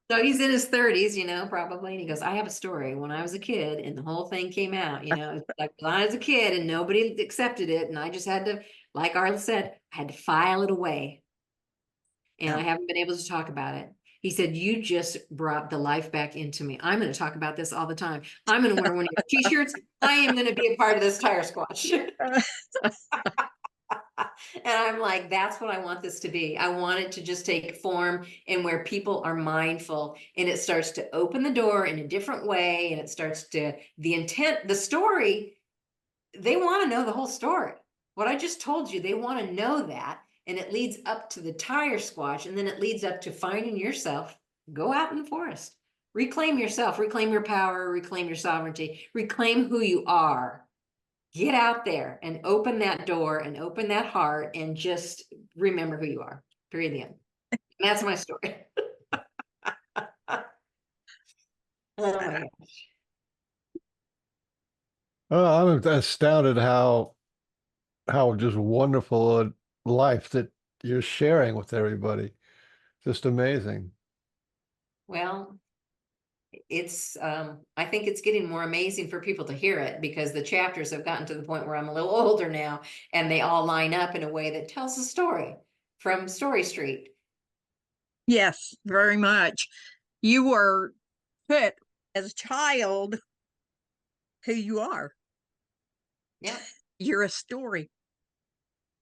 So he's in his 30s, probably. And he goes, I have a story. When I was a kid and the whole thing came out, like when I was a kid and nobody accepted it. And I just had to, like Arla said, I had to file it away. And I haven't been able to talk about it. He said, you just brought the life back into me. I'm going to talk about this all the time. I'm going to wear one of your t-shirts. I am going to be a part of this TireSquatch. And I'm like, that's what I want this to be. I want it to just take form and where people are mindful and it starts to open the door in a different way. And it starts to, the intent, the story, they want to know the whole story. What I just told you, they want to know that. And it leads up to the tire squatch. And then it leads up to finding yourself, go out in the forest, reclaim yourself, reclaim your power, reclaim your sovereignty, reclaim who you are. Get out there and open that door and open that heart and just remember who you are. Period. The end. And that's my story. Oh my gosh. I'm astounded how just wonderful a life that you're sharing with everybody. Just amazing. Well, it's I think it's getting more amazing for people to hear it because the chapters have gotten to the point where I'm a little older now and they all line up in a way that tells a story from Story Street. Yes, very much. You were put as a child who you are. Yeah. You're a story.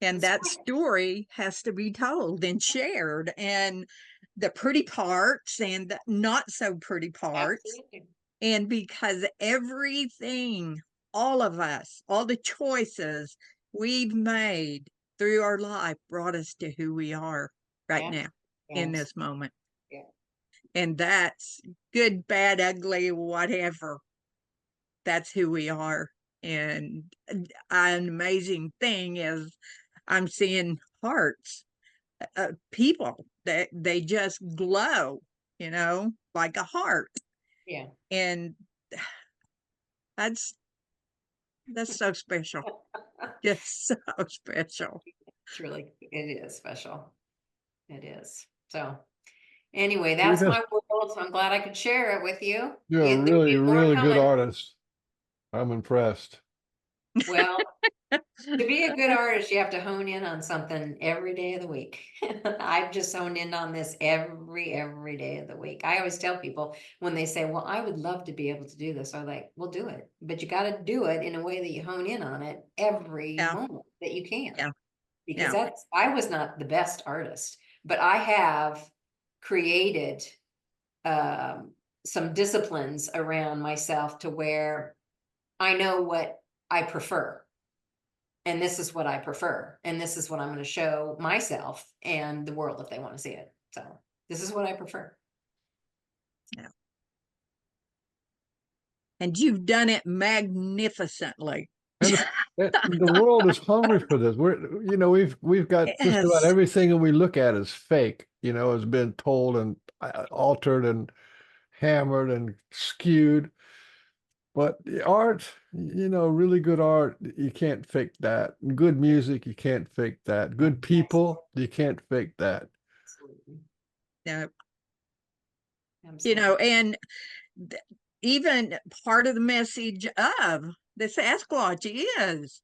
And that story has to be told and shared, and the pretty parts and the not so pretty parts. Absolutely. And because everything, all of us, all the choices we've made through our life brought us to who we are right Yeah. now in Yes. this moment. Yeah. And that's good, bad, ugly, whatever. That's who we are. And an amazing thing is I'm seeing hearts, people that they just glow, like a heart. Yeah. And that's so special. Just so special. It's really, it is special. It is. So anyway, You're that's just my world. So I'm glad I could share it with you. you're a There'll really, be more really good coming. artist. I'm impressed. Well, to be a good artist, you have to hone in on something every day of the week. I've just honed in on this every day of the week. I always tell people when they say, well, I would love to be able to do this. I'm like, well, do it. But you got to do it in a way that you hone in on it every Yeah, moment that you can. yeah, Because yeah. I was not the best artist, but I have created some disciplines around myself to where I know what I prefer. And this is what I prefer. And this is what I'm going to show myself and the world if they want to see it. So this is what I prefer. Yeah. And you've done it magnificently. And the world is hungry for this. We've got just about Yes. everything that we look at is fake, has been told and altered and hammered and skewed. But the art, really good art, you can't fake that. Good music, you can't fake that. Good people, you can't fake that. Absolutely. No. Absolutely. And even part of the message of the Sasquatch is,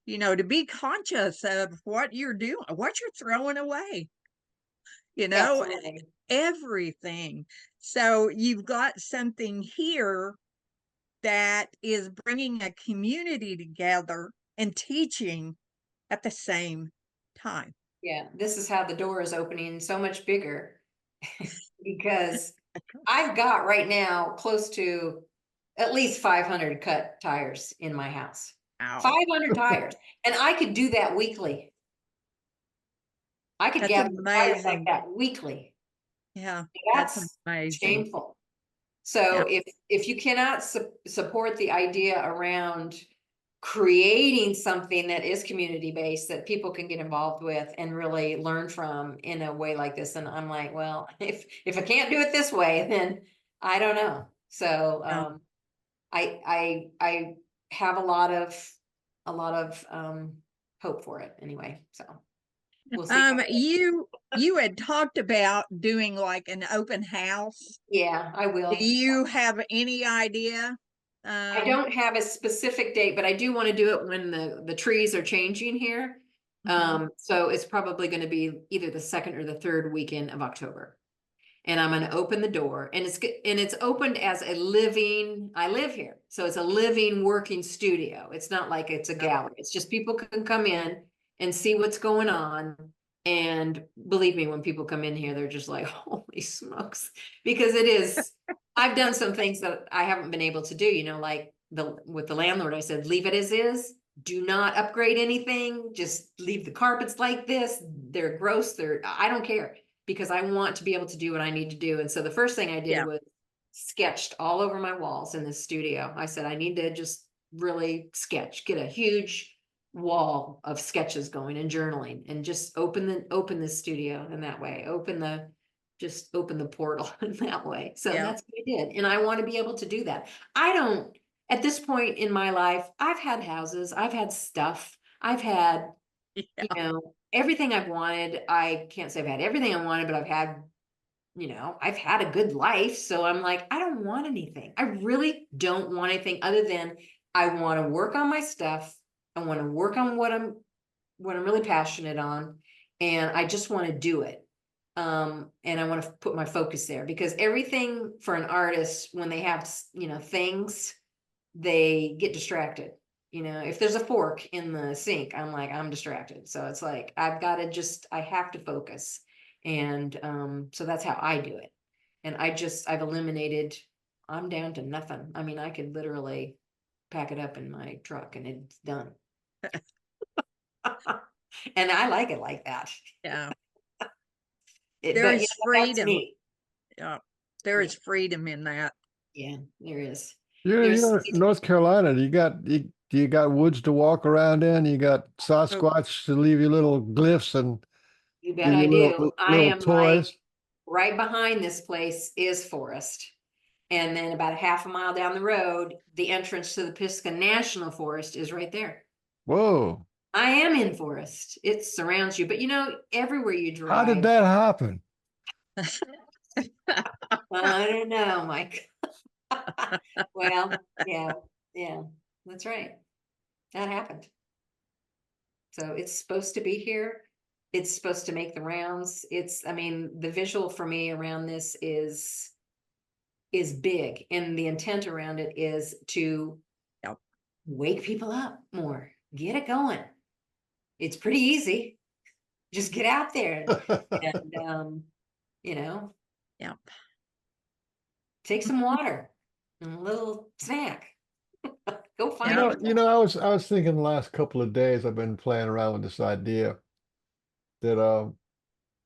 to be conscious of what you're doing, what you're throwing away, Absolutely. everything. So you've got something here that is bringing a community together and teaching at the same time. Yeah. This is how the door is opening so much bigger because I've got right now close to at least 500 cut tires in my house. Wow. 500 tires. And I could do that weekly. I could That's gather tires like amazing. that weekly. Yeah, that's That's amazing. shameful. So Yeah. if you cannot support the idea around creating something that is community based that people can get involved with and really learn from in a way like this, and I'm like, well, if I can't do it this way, then I don't know. So Yeah. I have a lot of hope for it anyway. So we'll see. You had talked about doing like an open house. Yeah, I will. Do you have any idea? I don't have a specific date, but I do want to do it when the trees are changing here. So it's probably going to be either the second or the third weekend of October. And I'm going to open the door and it's opened as a living, I live here. So it's a living working studio. It's not like it's a gallery. It's just people can come in and see what's going on. And believe me, when people come in here, they're just like, holy smokes, because it is, I've done some things that I haven't been able to do, you know, like with the landlord, I said, leave it as is. Do not upgrade anything. Just leave the carpets like this. They're gross. I don't care, because I want to be able to do what I need to do. And so the first thing I did Yeah. was sketched all over my walls in this studio. I said, I need to just really sketch, get a huge wall of sketches going and journaling, and just open the studio in that way, just open the portal in that way. So Yeah. that's what I did. And I want to be able to do that. I don't, at this point in my life, I've had houses, I've had stuff, I've had, you Yeah. know, everything I've wanted. I can't say I've had everything I wanted, but I've had, you know, I've had a good life. So I'm like, I don't want anything. I really don't want anything other than I want to work on my stuff. I want to work on what I'm really passionate on. And I just want to do it. And I want to put my focus there, because everything for an artist, when they have, you know, things, they get distracted. You know, if there's a fork in the sink, I'm distracted. So it's like, I have to focus. And so that's how I do it. And I've eliminated, I'm down to nothing. I mean, I could literally pack it up in my truck and it's done. And I like it like that. Yeah. But There you is know, that's freedom. me. Yeah. There Yeah, is freedom in that. yeah, there is. You There's know, North Carolina, you got woods to walk around in. You got Oh, Sasquatch to leave you little glyphs and You bet give I you do. I little am like, toys. right behind this place is forest. And then about a half a mile down the road, the entrance to the Pisgah National Forest is right there. Whoa. I am in forest. It surrounds you, but you know, everywhere you How did drive, that happen? I don't know, Mike. Well, yeah, yeah, that's right. That happened. So it's supposed to be here. It's supposed to make the rounds. I mean, the visual for me around this is big, and the intent around it is to Yep. wake people up more, get it going. It's pretty easy. Just get out there and you know, Yep. take some water and a little snack. Go You find Yep. know, yourself. I was thinking the last couple of days I've been playing around with this idea that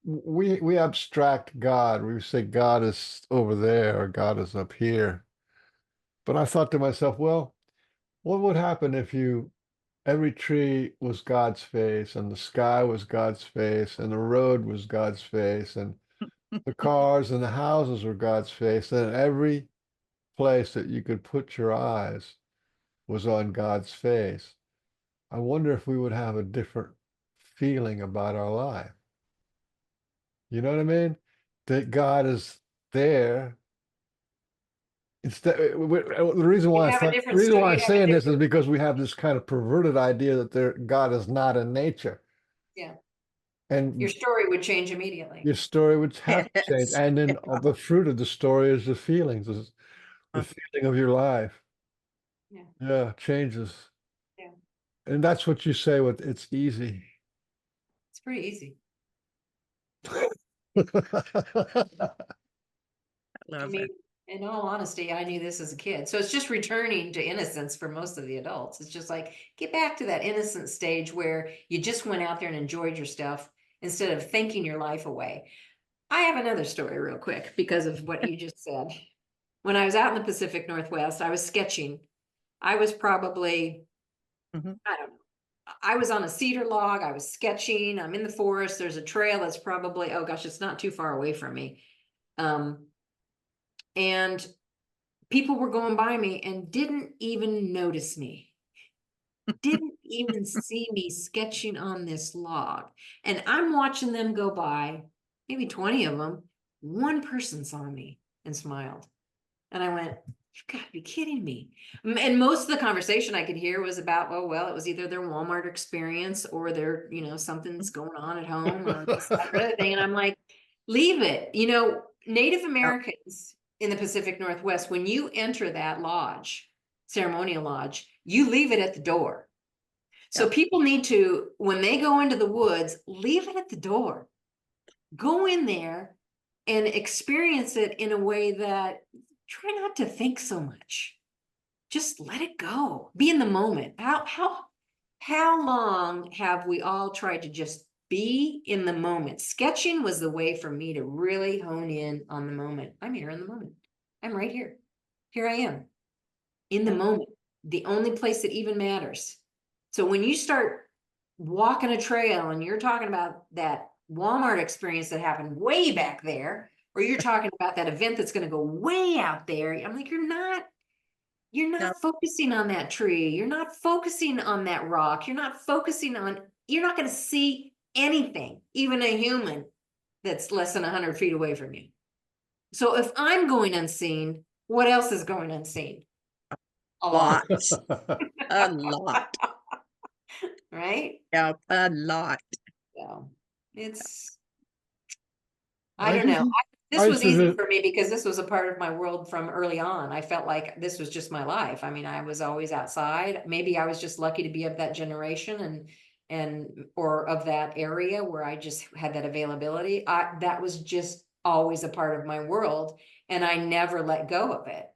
we abstract God. We say God is over there or God is up here. But I thought to myself, well, what would happen if every tree was God's face and the sky was God's face and the road was God's face and the cars and the houses were God's face, and every place that you could put your eyes was on God's face. I wonder if we would have a different feeling about our life. You know what I mean? That God is there. Instead, You'd have a the different reason story. why I'm You'd have a saying this is different, because we have this kind of perverted idea that God is not in nature, yeah. Your and story would change immediately. your story would have to change. Yes. And then Yeah. the fruit of the story is the feelings, is the feeling of your life. Yeah, Yeah, changes. yeah. And that's what you say with it's easy. It's pretty easy. I Love mean, it. in all honesty, I knew this as a kid. So it's just returning to innocence for most of the adults. It's just like, get back to that innocent stage where you just went out there and enjoyed your stuff instead of thinking your life away. I have another story real quick because of what you just said. When I was out in the Pacific Northwest, I was sketching. I was probably, Mhm. I don't know. I was on a cedar log. I was sketching. I'm in the forest. There's a trail that's probably, oh gosh, it's not too far away from me. And people were going by me and didn't even notice me, didn't even see me sketching on this log. And I'm watching them go by, maybe 20 of them. One person saw me and smiled. And I went, you've got to be kidding me. And most of the conversation I could hear was about, oh, well, it was either their Walmart experience or their, you know, something's going on at home or this, that, or other thing. And I'm like, leave it. You know, Native Yep. Americans in the Pacific Northwest, when you enter that lodge, ceremonial lodge, you leave it at the door. So Yep. people need to, when they go into the woods, leave it at the door. Go in there and experience it in a way that try not to think so much. Just let it go. Be in the moment. How long have we all tried to just be in the moment? Sketching was the way for me to really hone in on the moment. I'm here in the moment. I'm right here. Here I am in the Yeah. moment, the only place that even matters. So when you start walking a trail and you're talking about that Walmart experience that happened way back there, or you're talking about that event that's going to go way out there, I'm like, you're No, not focusing on that tree. You're not focusing on that rock. You're not focusing on, you're not going to see anything, even a human that's less than 100 feet away from you. So if I'm going unseen, what else is going unseen? A lot, lots, a lot. right? Yep, a lot. So it's, I I don't know. used, I This used was to easy do, for me because this was a part of my world from early on. I felt like this was just my life. I mean, I was always outside. Maybe I was just lucky to be of that generation and or of that area where I just had that availability. That was just always a part of my world, and I never let go of it.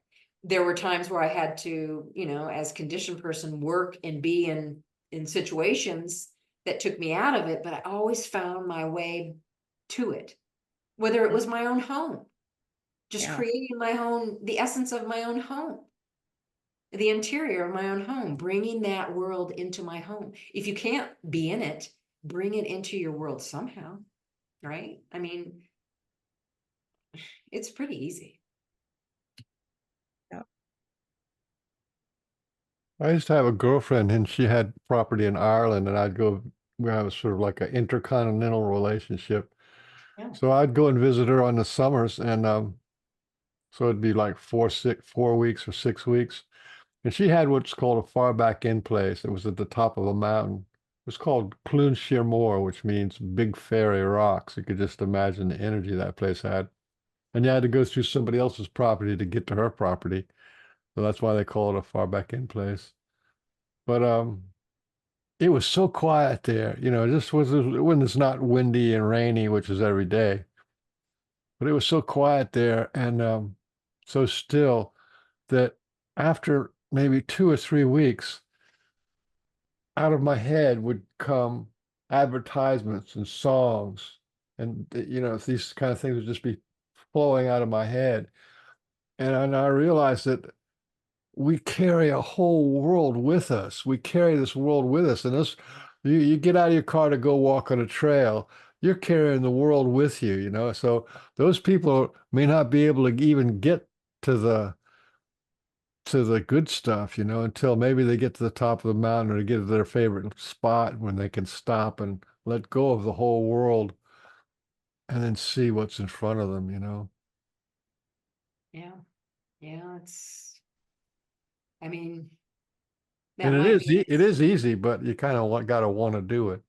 There were times where I had to, as conditioned person, work and be in situations that took me out of it, but I always found my way to it, whether it was my own home, just Yeah. creating the essence of my own home, the interior of my own home, bringing that world into my home. If you can't be in it, bring it into your world somehow, right? I mean, it's pretty easy. Yep. I used to have a girlfriend and she had property in Ireland and I'd go, we have sort of like an intercontinental relationship. Yeah. So I'd go and visit her on the summers and so it'd be like 4 weeks or 6 weeks. And she had what's called a far back in place. It was at the top of a mountain. It was called Clun Sheer Moor, which means big fairy rocks. You could just imagine the energy that place had. And you had to go through somebody else's property to get to her property. So that's why they call it a far back in place. But it was so quiet there. Just was when it's not windy and rainy, which is every day. But it was so quiet there and so still that after maybe 2 or 3 weeks, out of my head would come advertisements and songs, and these kind of things would just be flowing out of my head. And I realized that we carry a whole world with us. We carry this world with us. And you get out of your car to go walk on a trail, you're carrying the world with you. So those people may not be able to even get to the good stuff, until maybe they get to the top of the mountain or they get to their favorite spot when they can stop and let go of the whole world and then see what's in front of them. Yeah. Yeah. I mean, And that it might is be, it is easy, but you kind of got to want to do it.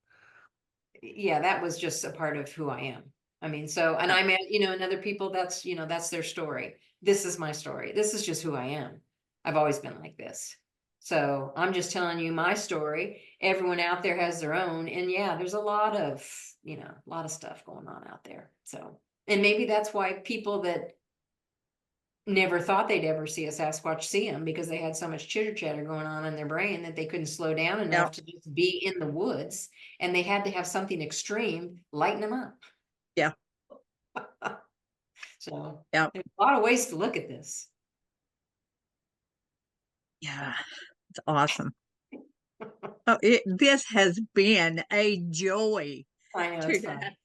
yeah, that was just a part of who I am. I mean, so, and I met, and other people, that's their story. This is my story. This is just who I am. I've always been like this. So I'm just telling you my story. Everyone out there has their own. And yeah, there's a lot of stuff going on out there. So, and maybe that's why people that never thought they'd ever see a Sasquatch see them, because they had so much chitter chatter going on in their brain that they couldn't slow down enough Yep. to just be in the woods, and they had to have something extreme lighten them up. Yeah. So Yep. there's a lot of ways to look at this. Yeah. It's awesome. Oh, this has been a joy I know, it's today. fun.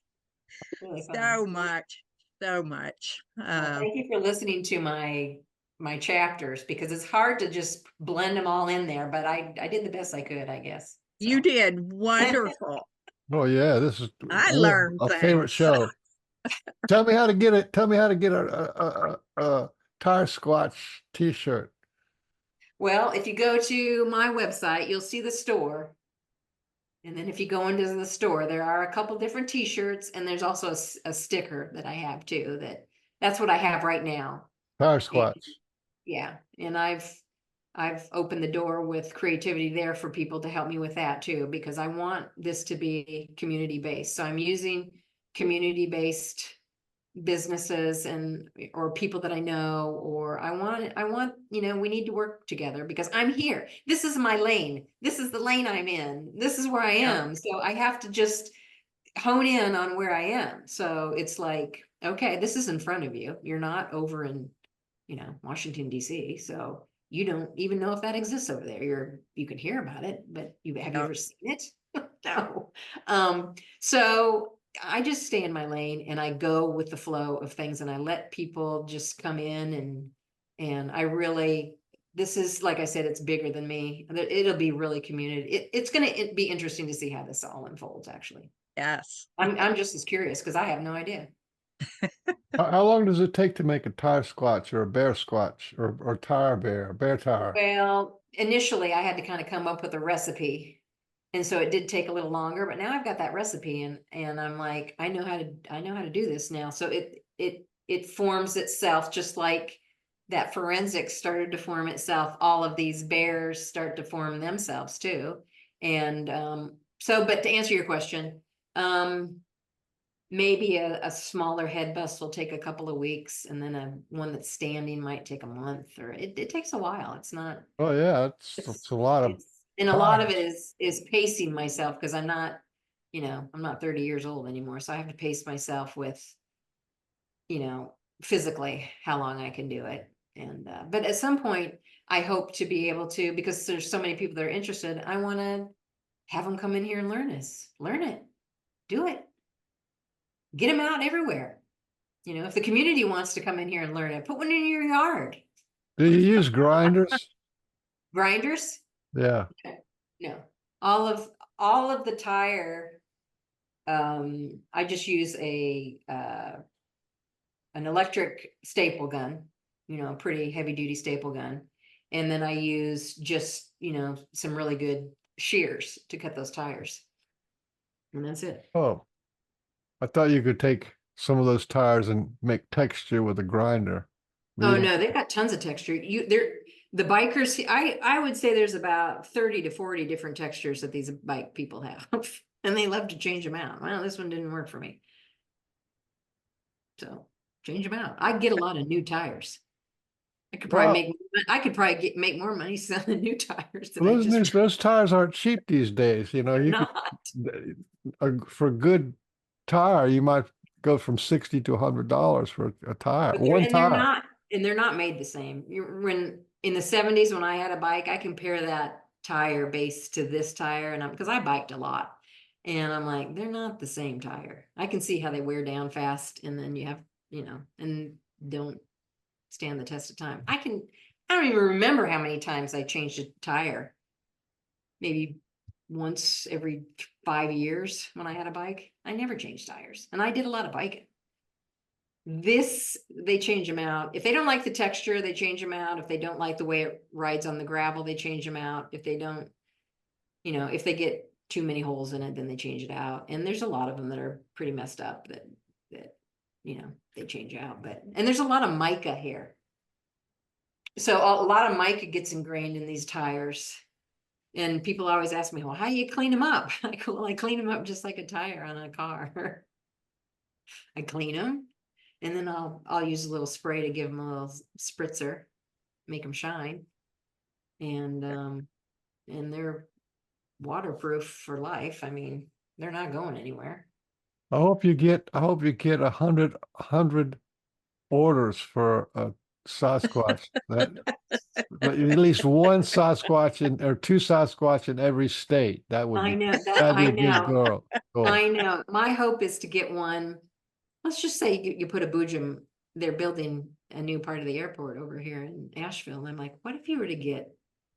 Really fun. So much, so much. Well, thank you for listening to my chapters, because it's hard to just blend them all in there, but I did the best I could, I guess. You So did wonderful. Oh yeah, this is I learned a favorite things. show. Tell me how to get it. Tell me how to get a tire squatch t-shirt. well, if you go to my website, you'll see the store. And then if you go into the store, there are a couple different t-shirts, and there's also a sticker that I have too. That's what I have right now. Tire And squatch. yeah, and I've opened the door with creativity there for people to help me with that too, because I want this to be community based. So I'm using community based businesses and or people that I know, or I want, you know, we need to work together because I'm here. This is my lane. This is the lane I'm in. This is where I Yeah. am. So I have to just hone in on where I am. So it's like, okay, this is in front of you. You're not over in, you know, Washington, DC. So you don't even know if that exists over there. You can hear about it, but have you Yeah. ever seen it? No. So I just stay in my lane and I go with the flow of things and I let people just come in and I really, this is, like I said, it's bigger than me. It'll be really community. It's going to be interesting to see how this all unfolds, actually. Yes. I'm just as curious because I have no idea. How long does it take to make a tire squatch or a bear squatch or tire bear, bear tire? Well, initially I had to kind of come up with a recipe. And so it did take a little longer, but now I've got that recipe and I'm like, I know how to do this now. So it forms itself just like that forensics started to form itself. All of these bears start to form themselves too. And so, but to answer your question, maybe a smaller head bust will take a couple of weeks, and then one that's standing might take a month, or it takes a while. It's not. Oh yeah, it's a lot of It's and a lot of it tires. is pacing myself because I'm not, you know, I'm not 30 years old anymore, so I have to pace myself with, you know, physically how long I can do it. And but at some point, I hope to be able to, because there's so many people that are interested. I want to have them come in here and learn it, do it, get them out everywhere. You know, if the community wants to come in here and learn it, put one in your yard. Do you use grinders? Grinders? Yeah. No. All of all of the tire, I just use an electric staple gun, you know, a pretty heavy duty staple gun. And then I use just, you know, some really good shears to cut those tires. And that's it. Oh, I thought you could take some of those tires and make texture with a grinder. But you Oh don't. no, they've got tons of texture. The bikers, I would say there's about 30 to 40 different textures that these bike people have. And they love to change them out. Well, this one didn't work for me. So change them out. I get a lot of new tires. Well, I could probably make more money selling new tires than I those just those tires aren't cheap these days. You know, they're you could not. for a good tire, you might go from 60 to $100 for a tire, But one tire. they're not made the same. When in the 70s when I had a bike, I compare that tire base to this tire and because I biked a lot. And I'm like, they're not the same tire. I can see how they wear down fast and then you have, you know, and don't stand the test of time. I don't even remember how many times I changed a tire. Maybe once every 5 years when I had a bike. I never changed tires. And I did a lot of biking. They change them out. If they don't like the texture, they change them out. If they don't like the way it rides on the gravel, they change them out. If they don't, you know, if they get too many holes in it, then they change it out. And there's a lot of them that are pretty messed up that you know, they change out. And there's a lot of mica here. So a lot of mica gets ingrained in these tires. And people always ask me, well, how do you clean them up? I go, well, I clean them up just like a tire on a car. I clean them. And then I'll use a little spray to give them a little spritzer, make them shine. And they're waterproof for life. I mean, they're not going anywhere. I hope you get a hundred orders for a Sasquatch. At least one Sasquatch or two Sasquatch in every state. That'd be I a good know, girl. Goal. I know. My hope is to get one. Let's just say you put a Boojum, they're building a new part of the airport over here in Asheville. And I'm like, what if you were to get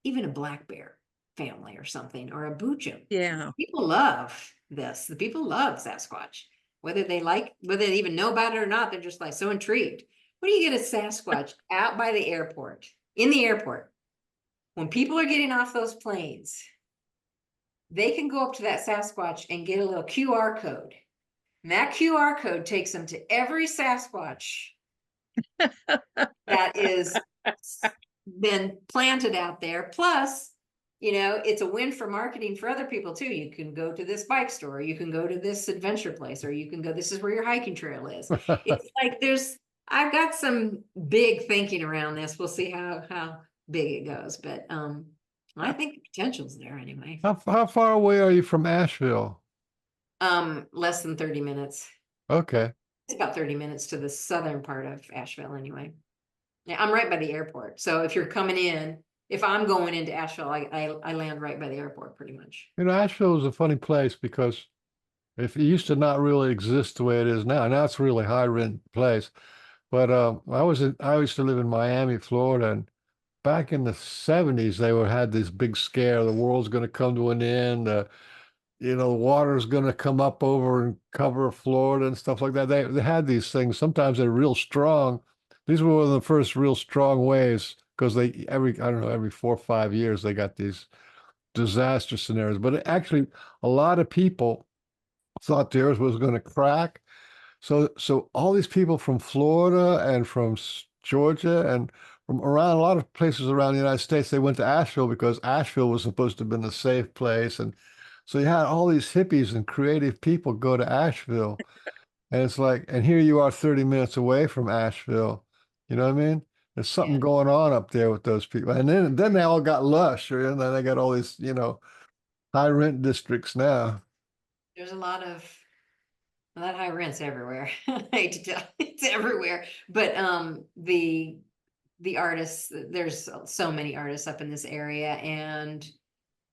even a black bear family or something, or a Boojum? Yeah. People love this. The people love Sasquatch. Whether they even know about it or not, they're just like so intrigued. What do you get a Sasquatch out by the airport, in the airport? When people are getting off those planes, they can go up to that Sasquatch and get a little QR code. And that QR code takes them to every Sasquatch that is been planted out there. Plus, it's a win for marketing for other people too. You can go to this bike store, you can go to this adventure place, or you can go, this is where your hiking trail is. It's like I've got some big thinking around this. We'll see how big it goes, but I think the potential's there anyway. How far away are you from Asheville? Less than 30 minutes. Okay. It's about 30 minutes to the southern part of Asheville anyway. Yeah, I'm right by the airport. So if you're coming in, if I'm going into Asheville, I land right by the airport pretty much. Asheville is a funny place because if it used to not really exist the way it is now, now it's a really high rent place. But I used to live in Miami, Florida, and back in the 70s, had this big scare. The world's going to come to an end. The water's going to come up over and cover Florida and stuff like that. They had these things. Sometimes they're real strong. These were one of the first real strong waves because I don't know, every 4 or 5 years, they got these disaster scenarios. But actually, a lot of people thought the earth was going to crack. So all these people from Florida and from Georgia and from around a lot of places around the United States, they went to Asheville because Asheville was supposed to have been a safe place. And so you had all these hippies and creative people go to Asheville. And it's like, and here you are 30 minutes away from Asheville. You know what I mean? There's something Yeah. going on up there with those people. And then they all got lush, and then they got all these, high rent districts now. There's a lot of that high rents everywhere. I hate to tell you, it's everywhere. But the artists, there's so many artists up in this area and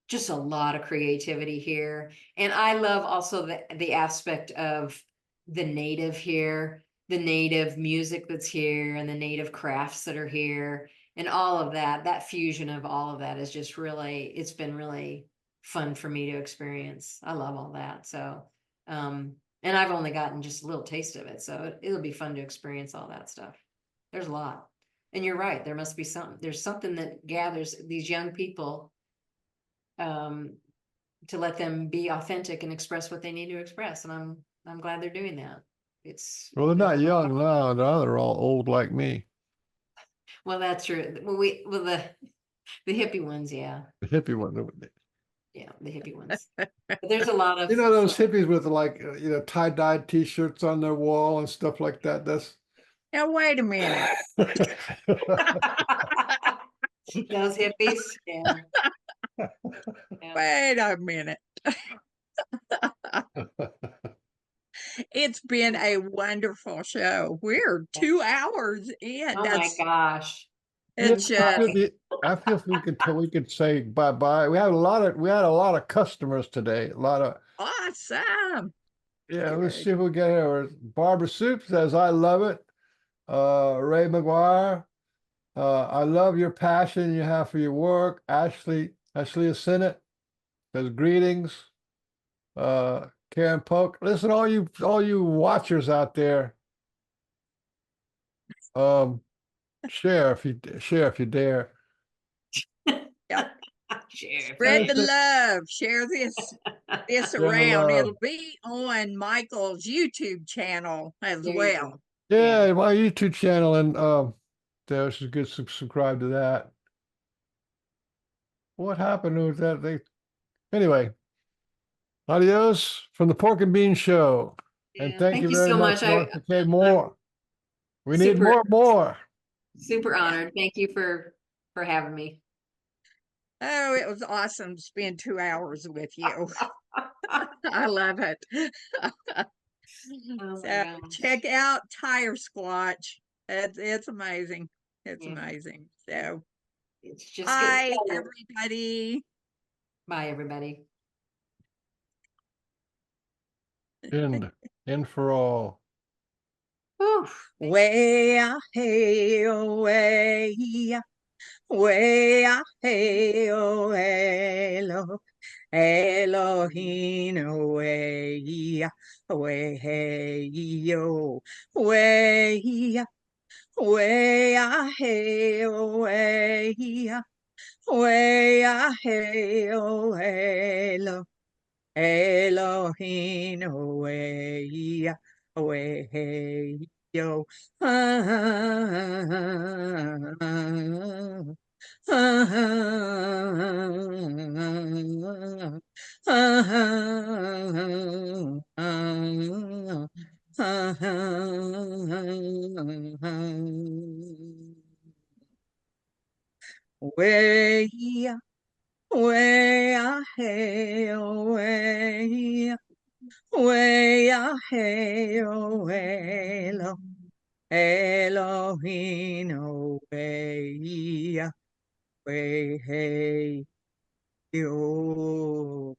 just a lot of creativity here. And I love also the aspect of the native here, the native music that's here, and the native crafts that are here, and all of that. That fusion of all of that is just really, it's been really fun for me to experience. I love all that. So, and I've only gotten just a little taste of it. So it'll be fun to experience all that stuff. There's a lot. And you're right. There's something that gathers these young people, to let them be authentic and express what they need to express. And I'm glad they're doing that. Well, they're There's not a lot. young now. They're all old like me. Well, that's true. The hippie ones, yeah. The hippie one. Yeah, the hippie ones. But there's a lot of Those hippies with like, tie-dyed t-shirts on their wall and stuff like that. That's Now, wait a minute. those hippies. Yeah. Yeah. Wait a minute. It's been a wonderful show. We're 2 hours in. Oh my gosh. It's I feel we could say bye-bye. We had a lot of customers today. A lot of awesome. Yeah, let's see if we get here. Barbara Soup says, I love it. Ray McGuire, I love your passion you have for your work. Ashley Sinnott says, greetings. Karen Polk. Listen, all you watchers out there. Share if you dare. Yep. Share. Spread the love. Share this around. love. It'll be on Michael's YouTube channel as There you well. go. Yeah, my YouTube channel, and there's a good subscribe to that. What happened with that? Anyway, adios from the Pork and Bean Show. And Yeah, thank you very so much, much. Marcia K. Moore. We need super- more. Super honored. Thank you for having me. Oh, it was awesome to spend 2 hours with you. I love it. Oh So my gosh. check out TireSquatch. It's amazing. It's amazing. So It's just bye, getting started. everybody. Bye, everybody. In for all. Whew. Way hey way way hey lo Elohim way way hey yo way way hey way hey lo Elohim way way yo Way, way, hey, way, way, hey, way, lo, Elohim, way, way, hey, yo.